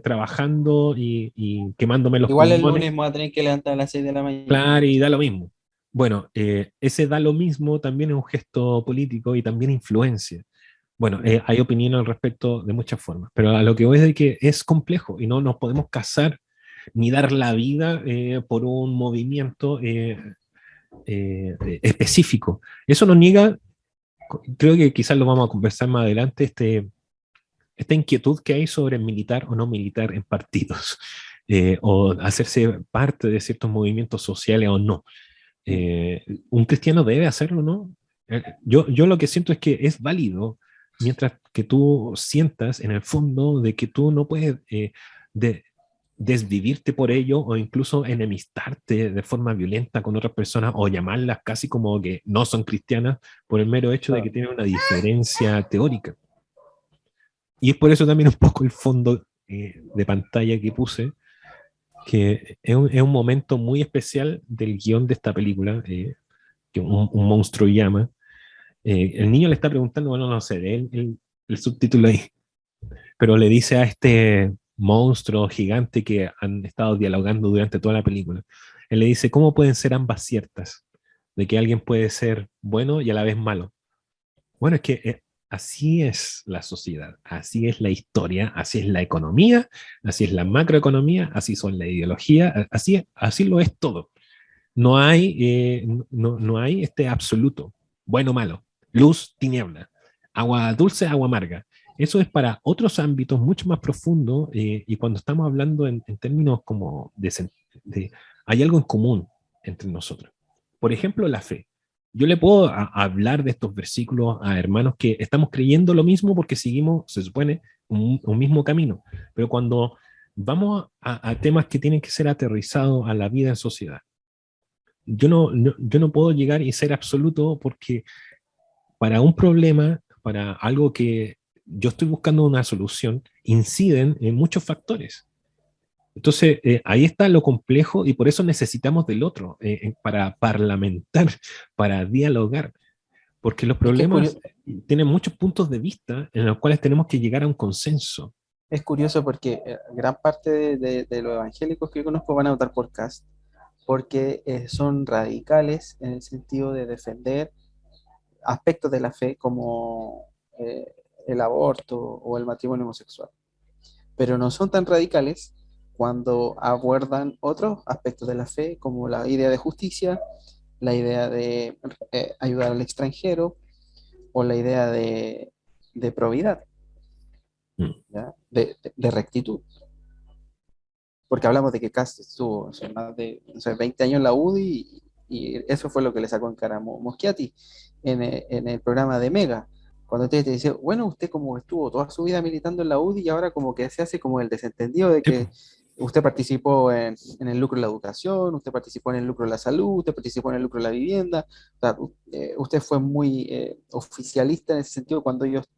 [SPEAKER 4] trabajando y quemándome los
[SPEAKER 3] Igual el
[SPEAKER 4] pulmones.
[SPEAKER 3] lunes me voy a tener que levantar a las 6 de la mañana.
[SPEAKER 4] Claro, y da lo mismo. Bueno, ese da lo mismo también es un gesto político y también influencia. Bueno, hay opinión al respecto de muchas formas, pero a lo que voy es de que es complejo y no nos podemos casar ni dar la vida por un movimiento específico. Eso nos niega, creo que quizás lo vamos a conversar más adelante, esta inquietud que hay sobre militar o no militar en partidos, o hacerse parte de ciertos movimientos sociales o no. Un cristiano debe hacerlo, ¿no? Yo lo que siento es que es válido mientras que tú sientas en el fondo de que tú no puedes desvivirte por ello o incluso enemistarte de forma violenta con otras personas o llamarlas casi como que no son cristianas por el mero hecho de que tienen una diferencia teórica. Y es por eso también un poco el fondo de pantalla que puse, que es un momento muy especial del guión de esta película, que un monstruo llama. El niño le está preguntando, bueno, no sé, el subtítulo ahí, pero le dice a este monstruo gigante que han estado dialogando durante toda la película, él le dice, ¿cómo pueden ser ambas ciertas? De que alguien puede ser bueno y a la vez malo. Bueno, es que así es la sociedad, así es la historia, así es la economía, así es la macroeconomía, así son la ideología, así lo es todo. No hay este absoluto, bueno o malo, luz, tiniebla, agua dulce, agua amarga. Eso es para otros ámbitos mucho más profundos y cuando estamos hablando en términos como hay algo en común entre nosotros. Por ejemplo, la fe. Yo le puedo hablar de estos versículos a hermanos que estamos creyendo lo mismo porque seguimos, se supone, un mismo camino. Pero cuando vamos a temas que tienen que ser aterrizados a la vida en sociedad, yo no puedo llegar y ser absoluto porque para un problema, para algo que yo estoy buscando una solución, inciden en muchos factores. Entonces, ahí está lo complejo y por eso necesitamos del otro para parlamentar, para dialogar, porque los
[SPEAKER 3] Es que
[SPEAKER 4] problemas tienen muchos puntos de vista en los cuales tenemos que llegar a un consenso.
[SPEAKER 3] es curioso porque gran parte de los evangélicos que yo conozco van a votar por Kast, porque son radicales en el sentido de defender aspectos de la fe como el aborto o el matrimonio homosexual, pero no son tan radicales cuando abordan otros aspectos de la fe como la idea de justicia, la idea de ayudar al extranjero o la idea de probidad,
[SPEAKER 4] Mm.
[SPEAKER 3] ¿ya? De rectitud. Porque hablamos de que Kast estuvo más de 20 años en la UDI y eso fue lo que le sacó en cara a Moschiati en el programa de Mega. Cuando usted te dice, bueno, usted como estuvo toda su vida militando en la UDI y ahora como que se hace como el desentendido de que usted participó en el lucro de la educación, usted participó en el lucro de la salud, usted participó en el lucro de la vivienda. O sea, usted fue muy oficialista en ese sentido cuando ellos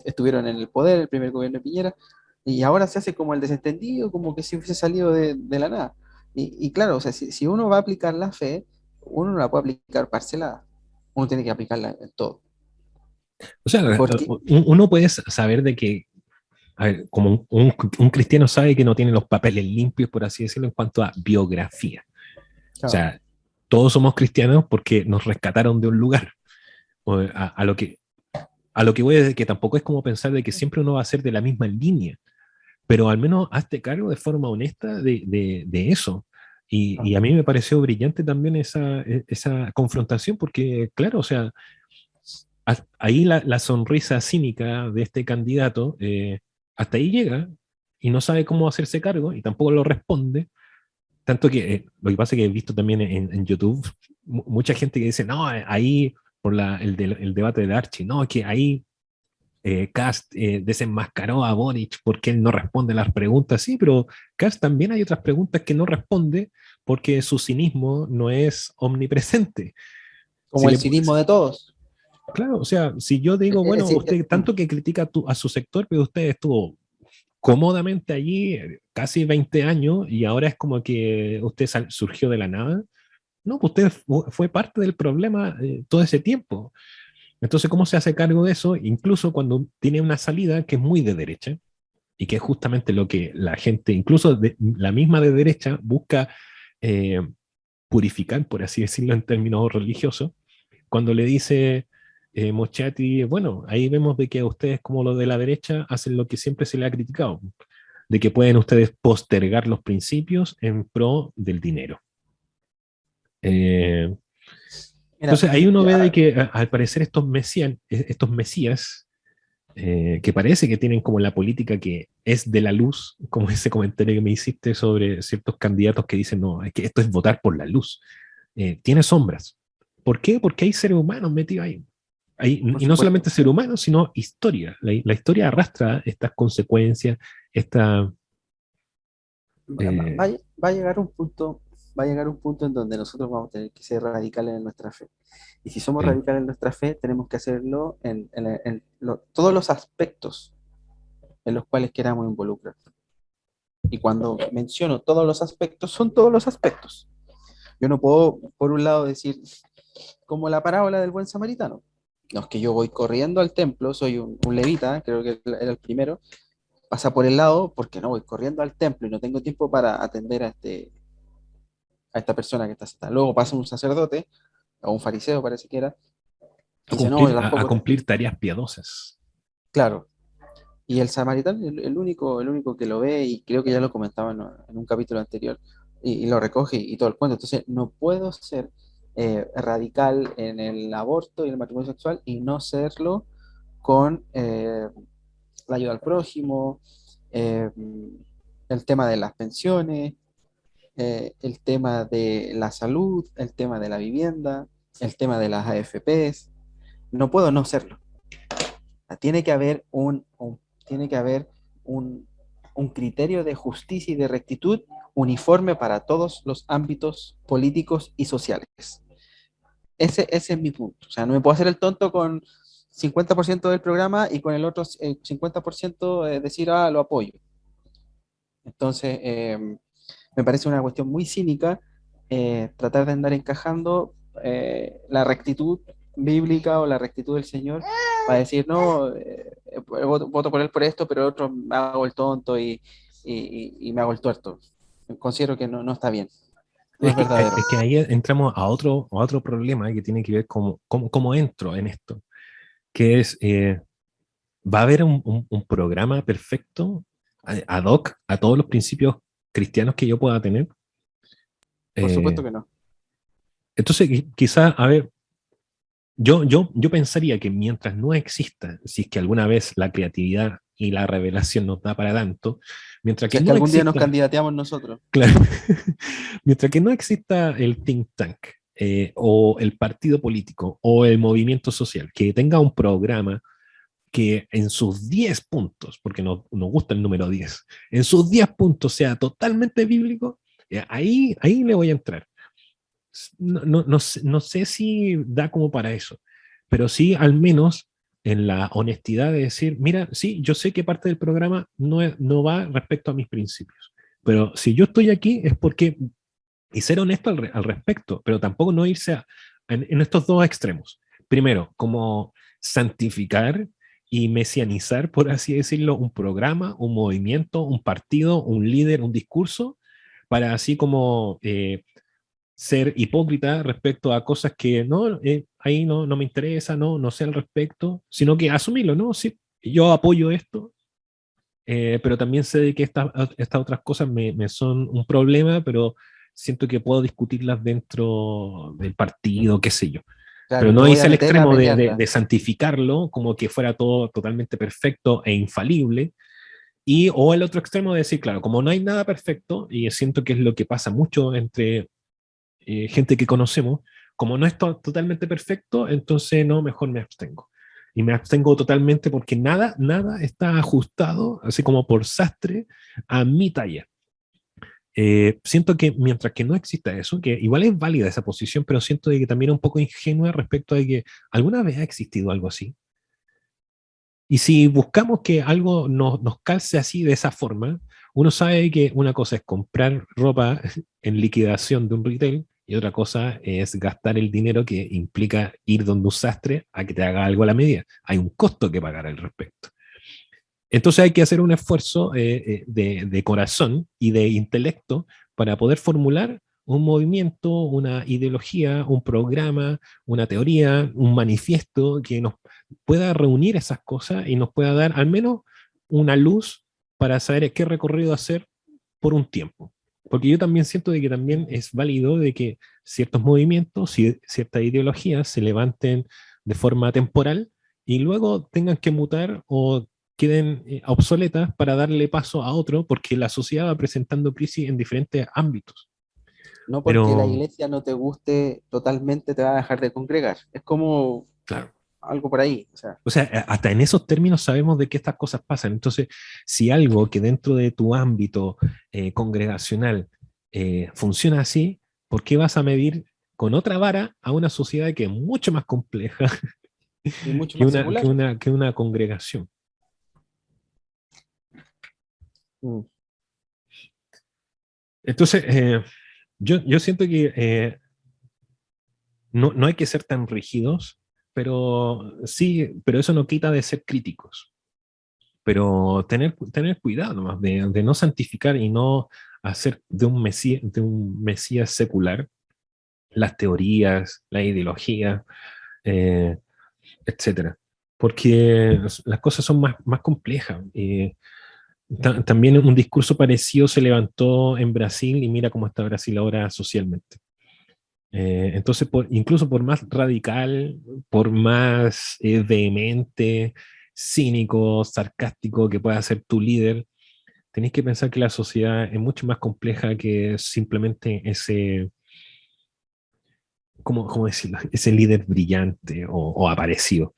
[SPEAKER 3] estuvieron en el poder, el primer gobierno de Piñera, y ahora se hace como el desentendido, como que si hubiese salido de la nada. Y claro, o sea, si uno va a aplicar la fe, uno no la puede aplicar parcelada, uno tiene que aplicarla en todo.
[SPEAKER 4] O sea,
[SPEAKER 3] Porque,
[SPEAKER 4] uno puede saber de que, a ver, como un cristiano sabe que no tiene los papeles limpios, por así decirlo, en cuanto a biografía. O
[SPEAKER 3] claro,
[SPEAKER 4] sea, todos somos cristianos porque nos rescataron de un lugar. A lo que voy a decir que tampoco es como pensar de que siempre uno va a ser de la misma línea, pero al menos hazte cargo de forma honesta de eso. Y a mí me pareció brillante también esa confrontación, porque claro, o sea, ahí la sonrisa cínica de este candidato, hasta ahí llega y no sabe cómo hacerse cargo y tampoco lo responde. Tanto que lo que pasa es que he visto también en YouTube mucha gente que dice, no, ahí por el debate de Archie, no, que ahí Kast desenmascaró a Boric porque él no responde las preguntas. Sí, pero Kast también hay otras preguntas que no responde porque su cinismo no es omnipresente. Si
[SPEAKER 3] como el
[SPEAKER 4] le,
[SPEAKER 3] cinismo de todos.
[SPEAKER 4] claro, o sea, si yo digo,
[SPEAKER 3] Es
[SPEAKER 4] bueno,
[SPEAKER 3] decir,
[SPEAKER 4] usted tanto que critica a su sector, pero usted estuvo cómodamente allí casi 20 años y ahora es como que usted surgió de la nada. No, pues usted fue parte del problema todo ese tiempo. Entonces, ¿cómo se hace cargo de eso? Incluso cuando tiene una salida que es muy de derecha, y que es justamente lo que la gente, incluso la misma de derecha, busca eh, purificar, por así decirlo en términos religiosos, cuando le dice Moschetti, bueno, ahí vemos de que a ustedes como los de la derecha hacen lo que siempre se le ha criticado, de que pueden ustedes postergar los principios en pro del dinero.
[SPEAKER 3] Mira,
[SPEAKER 4] Entonces ahí uno ve de que al parecer estos mesías que parece que tienen como la política que es de la luz, como ese comentario que me hiciste sobre ciertos candidatos que dicen, no, es que esto es votar por la luz. Tiene sombras. ¿Por qué? Porque hay seres humanos metidos ahí.
[SPEAKER 3] por
[SPEAKER 4] Y no
[SPEAKER 3] supuesto.
[SPEAKER 4] solamente seres humanos, sino historia. La historia arrastra estas consecuencias, esta...
[SPEAKER 3] Va, va a llegar un punto, va a llegar un punto en donde nosotros vamos a tener que ser radicales en nuestra fe. Y si somos
[SPEAKER 4] sí.
[SPEAKER 3] radicales en nuestra fe, tenemos que hacerlo todos los aspectos en los cuales queramos involucrar. Y cuando menciono todos los aspectos, son todos los aspectos. Yo no puedo, por un lado, decir, como la parábola del buen samaritano. No, es que yo voy corriendo al templo, soy un levita, creo que era el primero, pasa por el lado porque no voy corriendo al templo y no tengo tiempo para atender a esta persona que está sentada. Luego pasa un sacerdote, o un fariseo parece que era, y dice, no, yo
[SPEAKER 4] A
[SPEAKER 3] tampoco,
[SPEAKER 4] cumplir tareas piadosas.
[SPEAKER 3] claro. Y el samaritano, el único que lo ve, y creo que ya lo comentaba en un capítulo anterior, y lo recoge y todo el cuento. Entonces, no puedo ser radical en el aborto y el matrimonio sexual y no serlo con la ayuda al prójimo, eh, el tema de las pensiones, el tema de la salud, el tema de la vivienda, el tema de las AFPs. No puedo no serlo. Tiene que haber tiene que haber un, un criterio de justicia y de rectitud uniforme para todos los ámbitos políticos y sociales. Ese es mi punto. O sea, no me puedo hacer el tonto con 50% del programa y con el otro 50% decir, ah, lo apoyo. Entonces, me parece una cuestión muy cínica tratar de andar encajando la rectitud bíblica o la rectitud del Señor para decir, no, voto por él por esto, pero el otro me hago el tonto y me hago el tuerto. Considero que no está bien, no es verdadero.
[SPEAKER 4] Es que ahí entramos a otro problema que tiene que ver con cómo entro en esto, que es, ¿va a haber un programa perfecto ad hoc a todos los principios cristianos que yo pueda tener?
[SPEAKER 3] Por
[SPEAKER 4] Eh,
[SPEAKER 3] supuesto que no.
[SPEAKER 4] entonces, quizás, a ver, yo pensaría que mientras no exista, si es que alguna vez la creatividad y la revelación nos da para tanto, mientras
[SPEAKER 3] Si
[SPEAKER 4] que
[SPEAKER 3] es que
[SPEAKER 4] no
[SPEAKER 3] algún día nos
[SPEAKER 4] exista,
[SPEAKER 3] candidateamos nosotros.
[SPEAKER 4] claro, mientras que no exista el think tank o el partido político o el movimiento social que tenga un programa que en sus 10 puntos, porque nos gusta el número 10, en sus 10 puntos sea totalmente bíblico, ahí le voy a entrar. No sé si da como para eso, pero sí al menos en la honestidad de decir, mira, sí, yo sé que parte del programa no va respecto a mis principios, pero si yo estoy aquí es porque, y ser honesto al respecto, pero tampoco no irse en estos dos extremos. Primero, como santificar y mesianizar, por así decirlo, un programa, un movimiento, un partido, un líder, un discurso, para así como ser hipócrita respecto a cosas que no, ahí no me interesa, no sé al respecto, sino que asumirlo, ¿no? Sí, yo apoyo esto, pero también sé de que estas otras cosas me son un problema, pero siento que puedo discutirlas dentro del partido, qué sé yo.
[SPEAKER 3] Claro,
[SPEAKER 4] Pero
[SPEAKER 3] y me
[SPEAKER 4] no
[SPEAKER 3] voy
[SPEAKER 4] hice
[SPEAKER 3] a
[SPEAKER 4] el
[SPEAKER 3] meter a
[SPEAKER 4] extremo
[SPEAKER 3] pelearla.
[SPEAKER 4] de santificarlo como que fuera todo totalmente perfecto e infalible, y o el otro extremo de decir, claro, como no hay nada perfecto, y siento que es lo que pasa mucho entre gente que conocemos, como no es totalmente perfecto, entonces no, mejor me abstengo. Y me abstengo totalmente porque nada está ajustado, así como por sastre, a mi talla. Siento que mientras que no exista eso, que igual es válida esa posición, pero siento de que también es un poco ingenua respecto a que alguna vez ha existido algo así. Y si buscamos que algo nos calce así de esa forma, uno sabe que una cosa es comprar ropa en liquidación de un retail y otra cosa es gastar el dinero que implica ir donde un sastre a que te haga algo a la medida. Hay un costo que pagar al respecto. Entonces hay que hacer un esfuerzo de corazón y de intelecto para poder formular un movimiento, una ideología, un programa, una teoría, un manifiesto que nos pueda reunir esas cosas y nos pueda dar al menos una luz para saber qué recorrido hacer por un tiempo. Porque yo también siento de que también es válido de que ciertos movimientos y ciertas ideologías se levanten de forma temporal y luego tengan que mutar o queden obsoletas para darle paso a otro, porque la sociedad va presentando crisis en diferentes ámbitos.
[SPEAKER 3] No porque la
[SPEAKER 4] Pero,
[SPEAKER 3] iglesia no te guste totalmente te va a dejar de congregar. Es como
[SPEAKER 4] claro,
[SPEAKER 3] algo por ahí. O sea,
[SPEAKER 4] o sea, hasta en esos términos sabemos de que estas cosas pasan. Entonces, si algo que dentro de tu ámbito congregacional funciona así, ¿por qué vas a medir con otra vara a una sociedad que es mucho más compleja
[SPEAKER 3] y mucho más secular.
[SPEAKER 4] que una congregación?
[SPEAKER 3] Mm.
[SPEAKER 4] Entonces, yo siento que no hay que ser tan rígidos, pero sí, pero eso no quita de ser críticos. Pero tener cuidado nomás de no santificar y no hacer de un mesías secular las teorías, la ideología, eh, etcétera. Porque las cosas son más complejas. También un discurso parecido se levantó en Brasil y mira cómo está Brasil ahora socialmente. Entonces, incluso por más radical, por más vehemente, cínico, sarcástico que pueda ser tu líder, tenéis que pensar que la sociedad es mucho más compleja que simplemente ese, ¿cómo decirlo? Ese líder brillante o aparecido.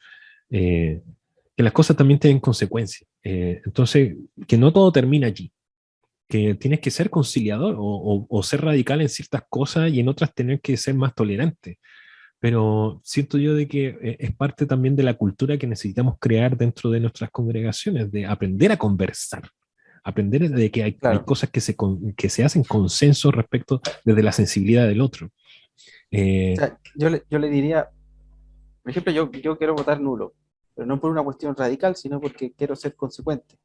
[SPEAKER 4] Eh, que las cosas también tienen consecuencias. Entonces, que no todo termina allí, que tienes que ser conciliador o ser radical en ciertas cosas y en otras tener que ser más tolerante. Pero siento yo de que es parte también de la cultura que necesitamos crear dentro de nuestras congregaciones, de aprender a conversar, aprender de que hay
[SPEAKER 3] Claro.
[SPEAKER 4] cosas que se hacen consenso respecto desde la sensibilidad del otro.
[SPEAKER 3] O
[SPEAKER 4] Eh,
[SPEAKER 3] sea, yo le diría, por ejemplo, yo quiero votar nulo, pero no por una cuestión radical, sino porque quiero ser consecuente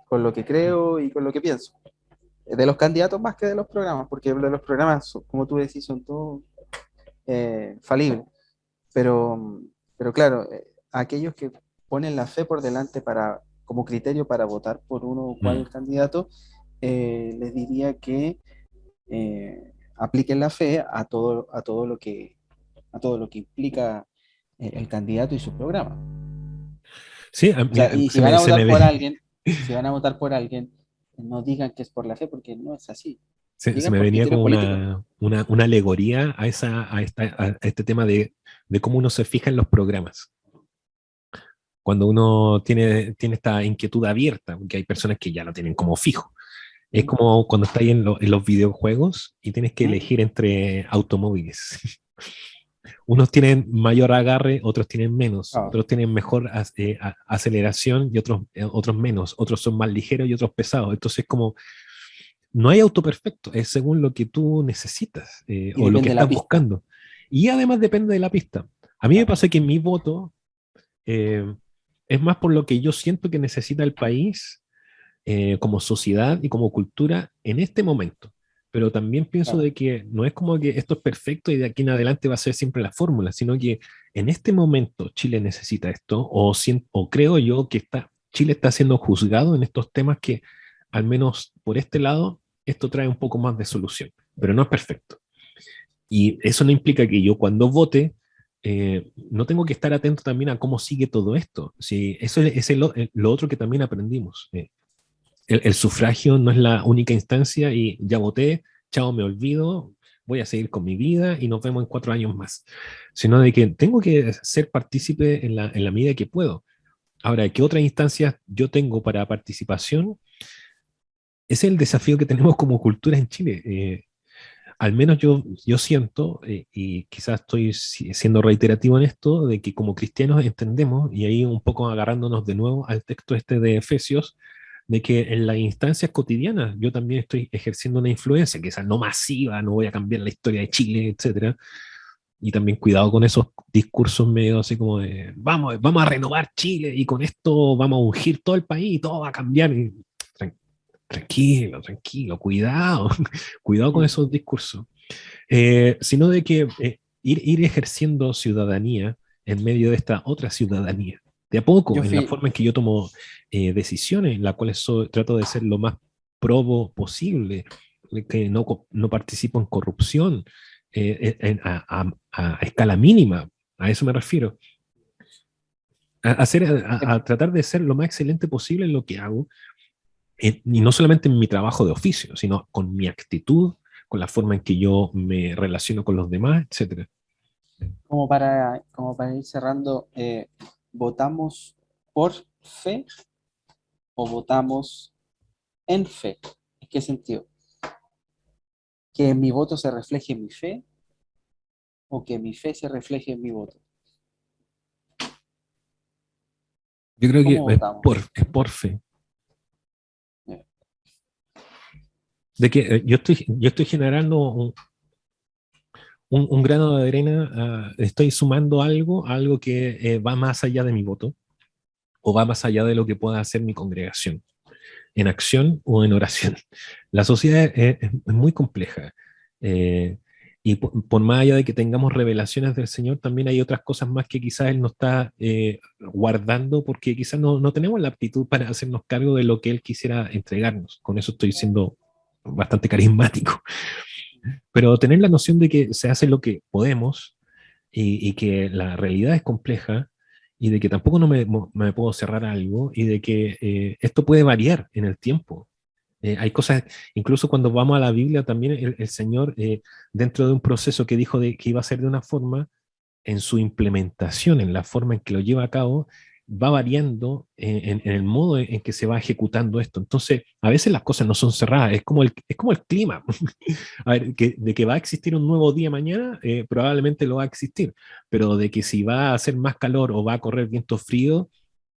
[SPEAKER 3] con lo que creo y con lo que pienso. De los candidatos más que de los programas, porque de los programas, como tú decís, son todos falibles. Pero, pero claro, aquellos que ponen la fe por delante para, como criterio para votar por uno o
[SPEAKER 4] mm,
[SPEAKER 3] cual candidato, les diría que apliquen la fe a todo lo que implica el candidato y su programa.
[SPEAKER 4] sí,
[SPEAKER 3] O sea,
[SPEAKER 4] mira,
[SPEAKER 3] y si van a votar por alguien, si van a votar por alguien, no digan que es por la fe, porque no es así.
[SPEAKER 4] se
[SPEAKER 3] Digan
[SPEAKER 4] me
[SPEAKER 3] por
[SPEAKER 4] venía
[SPEAKER 3] criterio
[SPEAKER 4] como
[SPEAKER 3] político.
[SPEAKER 4] una alegoría a este tema de cómo uno se fija en los programas. Cuando uno tiene esta inquietud abierta, porque hay personas que ya lo tienen como fijo. Es
[SPEAKER 3] ¿Mm?
[SPEAKER 4] como cuando estás en los videojuegos y tienes que
[SPEAKER 3] ¿Mm?
[SPEAKER 4] elegir entre automóviles. Unos tienen mayor agarre, otros tienen menos,
[SPEAKER 3] Ah,
[SPEAKER 4] otros tienen mejor aceleración y otros menos, otros son más ligeros y otros pesados. Entonces, como no hay auto perfecto, es según lo que tú necesitas
[SPEAKER 3] y
[SPEAKER 4] o lo que
[SPEAKER 3] depende de la
[SPEAKER 4] estás
[SPEAKER 3] pista.
[SPEAKER 4] buscando. Y además depende de la pista. A mí me
[SPEAKER 3] Claro.
[SPEAKER 4] pasa que mi voto eh, es más por lo que yo siento que necesita el país como sociedad y como cultura en este momento. Pero también pienso
[SPEAKER 3] Claro.
[SPEAKER 4] de que no es como que esto es perfecto y de aquí en adelante va a ser siempre la fórmula, sino que en este momento Chile necesita esto, o creo yo que Chile está siendo juzgado en estos temas que, al menos por este lado, esto trae un poco más de solución, pero no es perfecto. Y eso no implica que yo cuando vote no tengo que estar atento también a cómo sigue todo esto. Sí, eso es lo otro que también aprendimos. El sufragio no es la única instancia y ya voté, chao, me olvido, voy a seguir con mi vida y nos vemos en 4 años más. Sino de que tengo que ser partícipe en la medida que puedo. Ahora, ¿qué otras instancias yo tengo para participación? Ese es el desafío que tenemos como cultura en Chile. Al menos yo siento, y quizás estoy siendo reiterativo en esto, de que como cristianos entendemos, y ahí un poco agarrándonos de nuevo al texto este de Efesios, de que en las instancias cotidianas yo también estoy ejerciendo una influencia, quizás no masiva, no voy a cambiar la historia de Chile, etcétera. Y también cuidado con esos discursos medio así como de vamos a renovar Chile y con esto vamos a ungir todo el país y todo va a cambiar. Y, tranquilo, tranquilo, cuidado, cuidado con esos discursos. Sino de que ir ejerciendo ciudadanía en medio de esta otra ciudadanía. De a poco,
[SPEAKER 3] Yo
[SPEAKER 4] en la
[SPEAKER 3] fui,
[SPEAKER 4] forma en que yo tomo decisiones, en las cuales trato de ser lo más probo posible, que no participo en corrupción a escala mínima, a eso me refiero. A tratar de ser lo más excelente posible en lo que hago, y no solamente en mi trabajo de oficio, sino con mi actitud, con la forma en que yo me relaciono con los demás, etcétera.
[SPEAKER 3] como para ir cerrando, ¿votamos por fe o votamos en fe? ¿En qué sentido? ¿Que mi voto se refleje en mi fe o que mi fe se refleje en mi voto?
[SPEAKER 4] Yo creo que
[SPEAKER 3] ¿Cómo votamos?
[SPEAKER 4] es por fe.
[SPEAKER 3] Eh,
[SPEAKER 4] De que yo estoy generando un grano de arena, estoy sumando algo que va más allá de mi voto o va más allá de lo que pueda hacer mi congregación, en acción o en oración. La sociedad es muy compleja. eh, y por más allá de que tengamos revelaciones del Señor, también hay otras cosas más que quizás Él nos está guardando porque quizás no tenemos la aptitud para hacernos cargo de lo que Él quisiera entregarnos. Con eso estoy siendo bastante carismático. Pero tener la noción de que se hace lo que podemos y que la realidad es compleja y de que tampoco me puedo cerrar a algo y de que esto puede variar en el tiempo. Hay cosas, incluso cuando vamos a la Biblia, también el Señor, dentro de un proceso que dijo que iba a ser de una forma, en su implementación, en la forma en que lo lleva a cabo, va variando en el modo en que se va ejecutando esto. Entonces, a veces las cosas no son cerradas, es como el clima. A ver, de que va a existir un nuevo día mañana, probablemente lo va a existir, pero de que si va a hacer más calor o va a correr viento frío,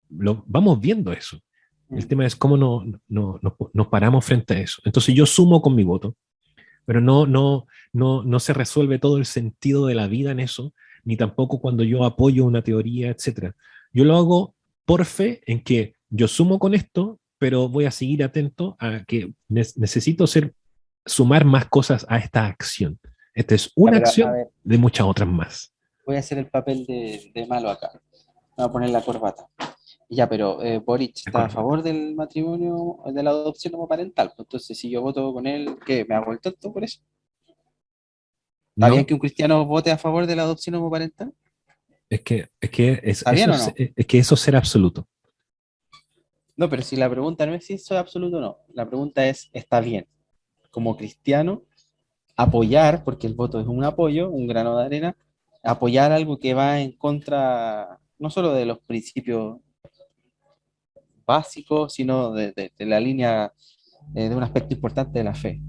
[SPEAKER 4] vamos viendo eso. El
[SPEAKER 3] mm,
[SPEAKER 4] tema es cómo nos paramos frente a eso. Entonces yo sumo con mi voto, pero no se resuelve todo el sentido de la vida en eso, ni tampoco cuando yo apoyo una teoría, etcétera. Yo lo hago por fe en que yo sumo con esto, pero voy a seguir atento a que necesito sumar más cosas a esta acción. Esta es
[SPEAKER 3] ya,
[SPEAKER 4] una
[SPEAKER 3] pero a
[SPEAKER 4] acción
[SPEAKER 3] ver,
[SPEAKER 4] de muchas otras más.
[SPEAKER 3] voy a hacer el papel de malo acá. Me voy a poner la corbata. Ya, pero Boric
[SPEAKER 4] De
[SPEAKER 3] está a
[SPEAKER 4] acuerdo.
[SPEAKER 3] favor del matrimonio, de la adopción homoparental. Pues entonces, si yo voto con él, ¿qué? ¿Me hago el tonto por eso? ¿Está bien
[SPEAKER 4] No,
[SPEAKER 3] que un cristiano vote a favor de la adopción homoparental? ¿Está bien
[SPEAKER 4] eso
[SPEAKER 3] o no?
[SPEAKER 4] es que eso es ser absoluto.
[SPEAKER 3] No, pero si la pregunta no es si eso es absoluto o no. La pregunta es, ¿está bien como cristiano apoyar, porque el voto es un apoyo, un grano de arena, apoyar algo que va en contra no solo de los principios básicos, sino de la línea de un aspecto importante de la fe,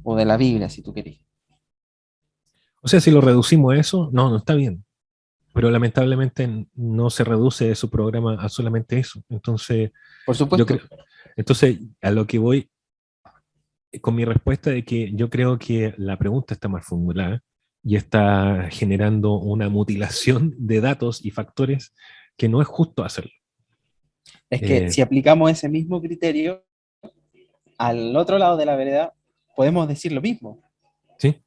[SPEAKER 3] o de la Biblia, si tú querés?
[SPEAKER 4] O sea, si lo reducimos a eso, no está bien. Pero lamentablemente no se reduce su programa a solamente eso. Entonces,
[SPEAKER 3] Por
[SPEAKER 4] yo creo,
[SPEAKER 3] supuesto.
[SPEAKER 4] entonces a lo que voy con mi respuesta de que yo creo que la pregunta está mal formulada y está generando una mutilación de datos y factores que no es justo hacerlo.
[SPEAKER 3] Es que
[SPEAKER 4] Eh,
[SPEAKER 3] si aplicamos ese mismo criterio al otro lado de la vereda, podemos decir lo mismo.
[SPEAKER 4] ¿Sí?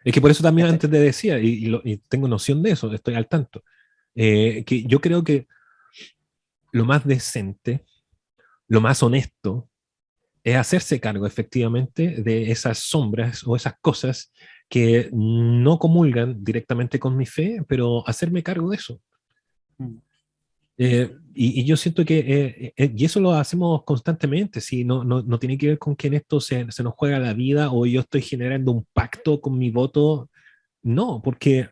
[SPEAKER 4] Es que por eso también
[SPEAKER 3] ¿Cachai?
[SPEAKER 4] antes te decía, y tengo noción de eso, estoy al tanto, que yo creo que lo más decente, lo más honesto, es hacerse cargo efectivamente de esas sombras o esas cosas que no comulgan directamente con mi fe, pero hacerme cargo de eso.
[SPEAKER 3] Mm.
[SPEAKER 4] Y yo siento que, y eso lo hacemos constantemente, ¿sí? No tiene que ver con que en esto se nos juega la vida o yo estoy generando un pacto con mi voto, no, porque,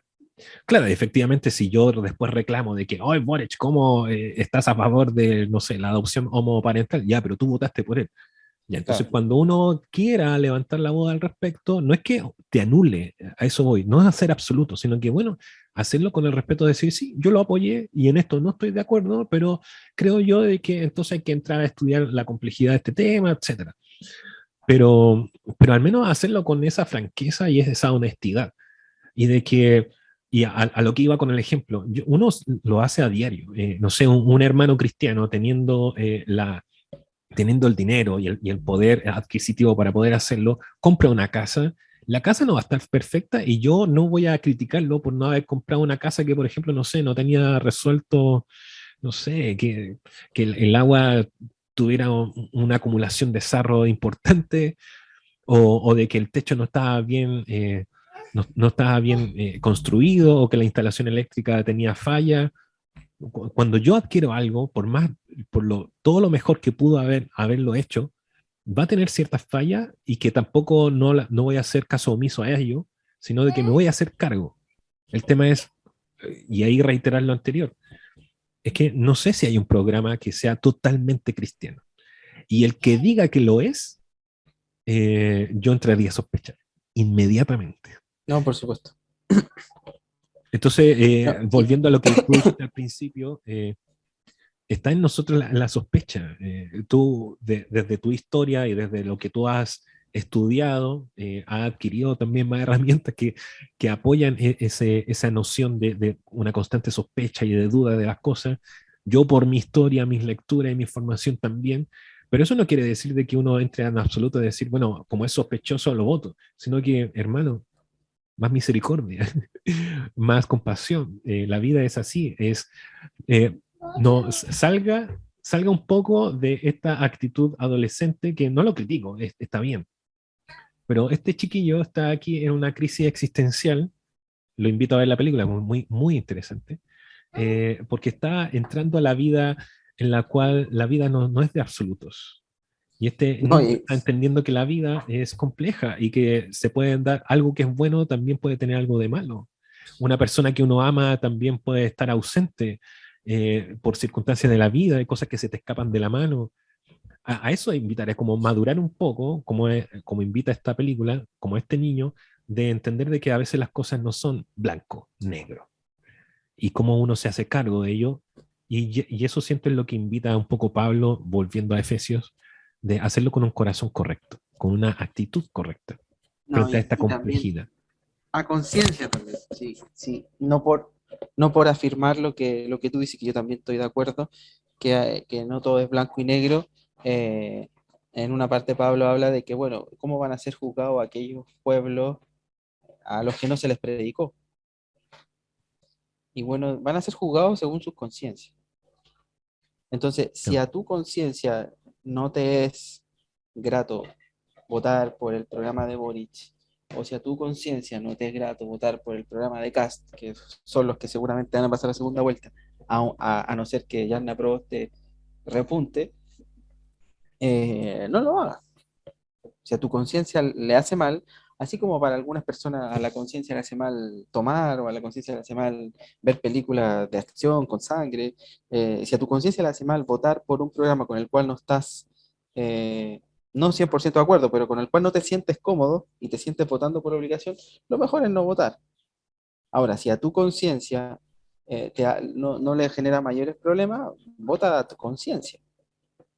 [SPEAKER 4] claro, efectivamente, si yo después reclamo de que, oye, Boric, ¿cómo estás a favor de, no sé, la adopción homoparental? Ya, pero tú votaste por él. Ya, entonces,
[SPEAKER 3] Claro.
[SPEAKER 4] cuando uno quiera levantar la voz al respecto, no es que te anule, a eso voy, no es hacer absoluto, sino que, bueno, hacerlo con el respeto de decir, sí, yo lo apoyé y en esto no estoy de acuerdo, pero creo yo de que entonces hay que entrar a estudiar la complejidad de este tema, etcétera. Pero, pero al menos hacerlo con esa franqueza y esa honestidad. Y de que, y a lo que iba con el ejemplo, uno lo hace a diario. No sé, un hermano cristiano teniendo el dinero y el poder adquisitivo para poder hacerlo, compra una casa. La casa no va a estar perfecta y yo no voy a criticarlo por no haber comprado una casa que, por ejemplo, no sé, no tenía resuelto, no sé, que el agua tuviera una acumulación de sarro importante o de que el techo no estaba bien, no estaba bien construido o que la instalación eléctrica tenía falla. Cuando yo adquiero algo, todo lo mejor que pudo haberlo hecho, va a tener ciertas fallas y que tampoco no voy a hacer caso omiso a ello, sino de que me voy a hacer cargo. El tema es, y ahí reiterar lo anterior, es que no sé si hay un programa que sea totalmente cristiano. Y el que diga que lo es, yo entraría a sospechar inmediatamente.
[SPEAKER 3] No, por supuesto.
[SPEAKER 4] Entonces,
[SPEAKER 3] No,
[SPEAKER 4] volviendo a lo que tú dijiste al principio, está en nosotros la sospecha. Tú, desde tu historia y desde lo que tú has estudiado, has adquirido también más herramientas que apoyan esa noción de una constante sospecha y de duda de las cosas. Yo por mi historia, mis lecturas y mi formación también, pero eso no quiere decir de que uno entre en absoluto a decir, bueno, como es sospechoso lo voto, sino que, hermano, más misericordia, más compasión. La vida es así, eh, no salga un poco de esta actitud adolescente que no lo critico, está bien, pero este chiquillo está aquí en una crisis existencial, lo invito a ver la película, muy, muy interesante, porque está entrando a la vida en la cual la vida no es de absolutos. Y este
[SPEAKER 3] no,
[SPEAKER 4] niño
[SPEAKER 3] y,
[SPEAKER 4] está entendiendo que la vida es compleja y que se pueden dar algo que es bueno, también puede tener algo de malo. Una persona que uno ama también puede estar ausente por circunstancias de la vida, hay cosas que se te escapan de la mano. A eso invitaré, como madurar un poco, como invita esta película, como este niño, de entender de que a veces las cosas no son blanco, negro, y cómo uno se hace cargo de ello. Y eso siento es lo que invita un poco Pablo, volviendo a Efesios, de hacerlo con un corazón correcto, con una actitud correcta,
[SPEAKER 3] no,
[SPEAKER 4] frente a esta
[SPEAKER 3] y también
[SPEAKER 4] complejidad.
[SPEAKER 3] a conciencia también, sí, sí, no por afirmar lo que tú dices, que yo también estoy de acuerdo, que no todo es blanco y negro. eh, en una parte Pablo habla de que, bueno, ¿cómo van a ser juzgados aquellos pueblos a los que no se les predicó? Y bueno, van a ser juzgados según sus conciencias. Entonces, si
[SPEAKER 4] No,
[SPEAKER 3] a tu conciencia no te es grato votar por el programa de Boric, o si a tu conciencia no te es grato votar por el programa de Cast, que son los que seguramente van a pasar a la segunda vuelta, a no ser que Yarna Proboste repunte, no lo hagas. Si a tu conciencia le hace mal, así como para algunas personas a la conciencia le hace mal tomar o a la conciencia le hace mal ver películas de acción con sangre, si a tu conciencia le hace mal votar por un programa con el cual no estás, no 100% de acuerdo, pero con el cual no te sientes cómodo y te sientes votando por obligación, lo mejor es no votar. Ahora, si a tu conciencia no le genera mayores problemas, vota a tu conciencia.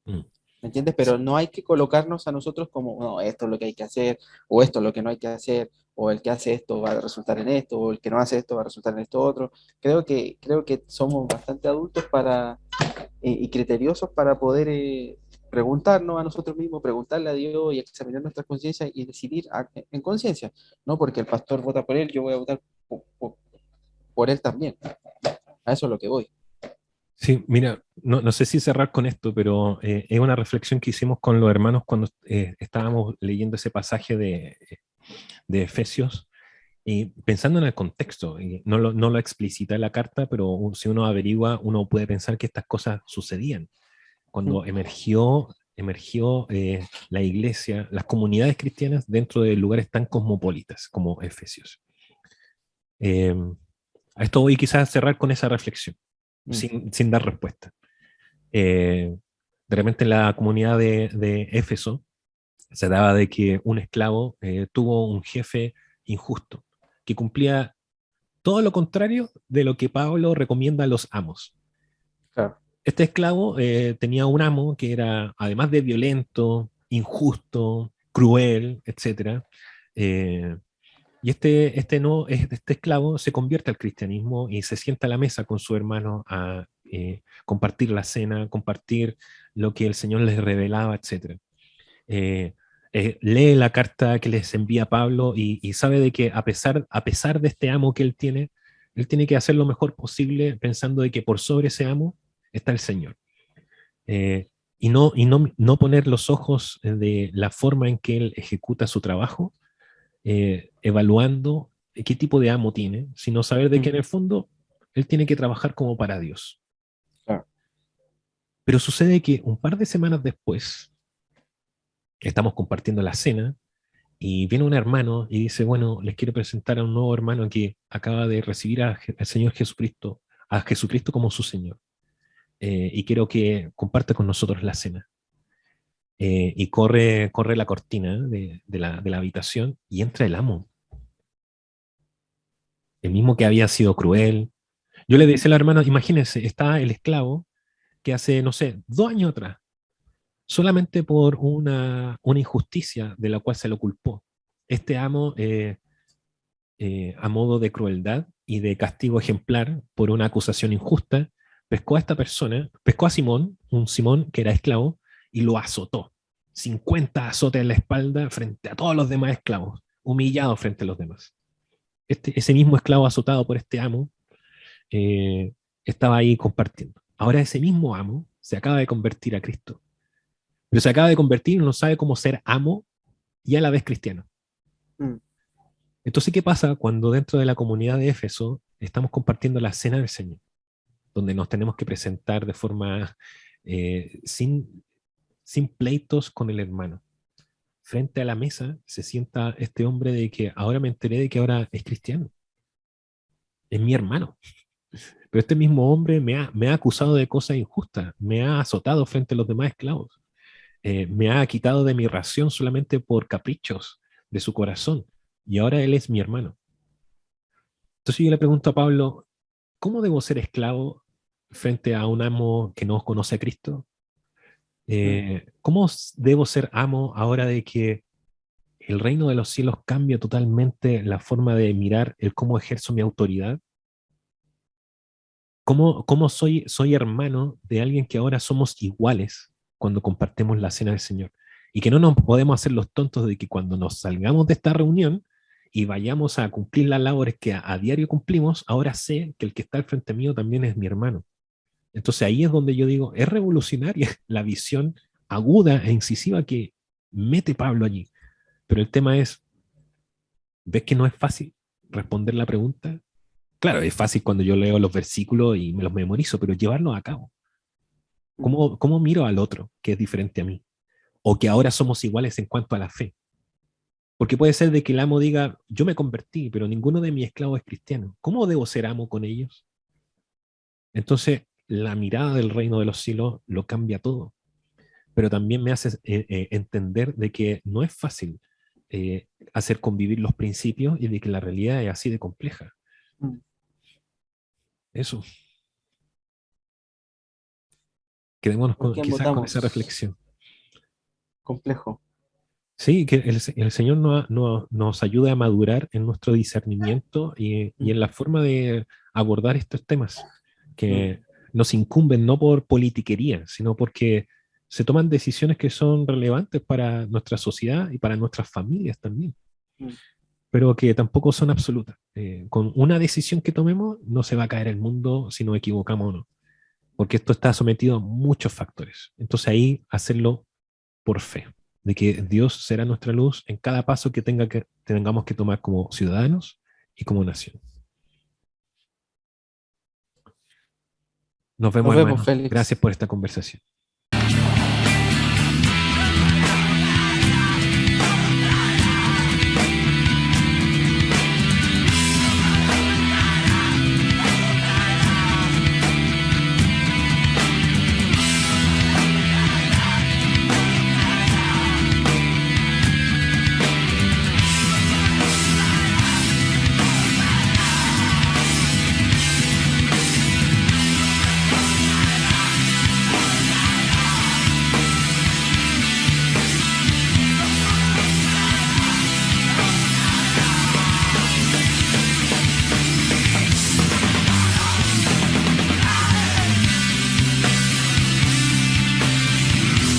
[SPEAKER 4] mm,
[SPEAKER 3] ¿Me entiendes?
[SPEAKER 4] sí,
[SPEAKER 3] Pero no hay que colocarnos a nosotros como, no, esto es lo que hay que hacer, o esto es lo que no hay que hacer, o el que hace esto va a resultar en esto, o el que no hace esto va a resultar en esto otro. Creo que somos bastante adultos y criteriosos para poder preguntarnos a nosotros mismos, preguntarle a Dios y examinar nuestras conciencias y decidir en conciencia. No porque el pastor vota por él, yo voy a votar por él también. A eso es lo que voy.
[SPEAKER 4] sí, mira, no sé si cerrar con esto, pero es una reflexión que hicimos con los hermanos cuando estábamos leyendo ese pasaje de Efesios y pensando en el contexto. Y no lo explicita en la carta, pero si uno averigua, uno puede pensar que estas cosas sucedían. Cuando emergió la iglesia, las comunidades cristianas dentro de lugares tan cosmopolitas como Efesios. Eh, a esto voy quizás a cerrar con esa reflexión,
[SPEAKER 3] Mm.
[SPEAKER 4] sin dar respuesta. De repente en la comunidad de Éfeso Se daba de que un esclavo tuvo un jefe injusto, que cumplía todo lo contrario de lo que Pablo recomienda a los amos.
[SPEAKER 3] Claro.
[SPEAKER 4] Este esclavo tenía un amo que era, además de violento, injusto, cruel, etc. Y este esclavo se convierte al cristianismo y se sienta a la mesa con su hermano a compartir la cena, compartir lo que el Señor les revelaba, etc. Lee la carta que les envía Pablo y sabe de que a pesar de este amo que él tiene que hacer lo mejor posible pensando de que por sobre ese amo está el Señor. No poner los ojos de la forma en que él ejecuta su trabajo, evaluando qué tipo de amo tiene, sino saber de que en el fondo él tiene que trabajar como para Dios.
[SPEAKER 3] Claro.
[SPEAKER 4] Pero sucede que un par de semanas después, estamos compartiendo la cena y viene un hermano y dice, bueno, les quiero presentar a un nuevo hermano que acaba de recibir al Señor Jesucristo, a Jesucristo como su Señor. Y quiero que comparta con nosotros la cena. Y corre la cortina de la habitación y entra el amo, el mismo que había sido cruel. Yo le decía a la hermana, imagínense, está el esclavo que hace, no sé, 2 años atrás, solamente por una injusticia de la cual se lo culpó. Este amo, a modo de crueldad y de castigo ejemplar por una acusación injusta, pescó a esta persona, pescó a Simón, un Simón que era esclavo, y lo azotó. 50 azotes en la espalda frente a todos los demás esclavos, humillado frente a los demás. Ese mismo esclavo azotado por este amo estaba ahí compartiendo. Ahora ese mismo amo se acaba de convertir a Cristo, pero se acaba de convertir y no sabe cómo ser amo y a la vez cristiano.
[SPEAKER 3] Mm.
[SPEAKER 4] Entonces, ¿qué pasa cuando dentro de la comunidad de Éfeso estamos compartiendo la cena del Señor, donde nos tenemos que presentar de forma sin pleitos con el hermano? Frente a la mesa se sienta este hombre de que ahora me enteré de que ahora es cristiano. Es mi hermano. Pero este mismo hombre me ha acusado de cosas injustas, me ha azotado frente a los demás esclavos, me ha quitado de mi ración solamente por caprichos de su corazón, y ahora él es mi hermano. Entonces yo le pregunto a Pablo, ¿cómo debo ser esclavo frente a un amo que no conoce a Cristo? ¿Cómo debo ser amo ahora de que el reino de los cielos cambia totalmente la forma de mirar el cómo ejerzo mi autoridad? ¿Cómo soy hermano de alguien que ahora somos iguales cuando compartimos la cena del Señor? Y que no nos podemos hacer los tontos de que cuando nos salgamos de esta reunión y vayamos a cumplir las labores que a diario cumplimos, ahora sé que el que está al frente mío también es mi hermano. Entonces ahí es donde yo digo, es revolucionaria la visión aguda e incisiva que mete Pablo allí. Pero el tema es, ¿ves que no es fácil responder la pregunta? Claro, es fácil cuando yo leo los versículos y me los memorizo, pero llevarlos a cabo. ¿Cómo miro al otro que es diferente a mí? O que ahora somos iguales en cuanto a la fe. Porque puede ser de que el amo diga, yo me convertí, pero ninguno de mis esclavos es cristiano. ¿Cómo debo ser amo con ellos? Entonces, la mirada del reino de los cielos lo cambia todo. Pero también me hace entender de que no es fácil hacer convivir los principios y de que la realidad es así de compleja.
[SPEAKER 3] Mm.
[SPEAKER 4] Eso. Quedémonos
[SPEAKER 3] ¿Por quién
[SPEAKER 4] quizás con
[SPEAKER 3] votamos?
[SPEAKER 4] esa reflexión.
[SPEAKER 3] Complejo.
[SPEAKER 4] Sí, que el Señor nos ayude a madurar en nuestro discernimiento y en la forma de abordar estos temas que nos incumben no por politiquería, sino porque se toman decisiones que son relevantes para nuestra sociedad y para nuestras familias también, pero que tampoco son absolutas. Con una decisión que tomemos no se va a caer el mundo si nos equivocamos o no, porque esto está sometido a muchos factores. Entonces ahí hacerlo por fe, de que Dios será nuestra luz en cada paso que tengamos que tomar como ciudadanos y como nación. Nos vemos,
[SPEAKER 3] Nos vemos,
[SPEAKER 4] hermanos.
[SPEAKER 3] Félix.
[SPEAKER 4] Gracias por esta conversación.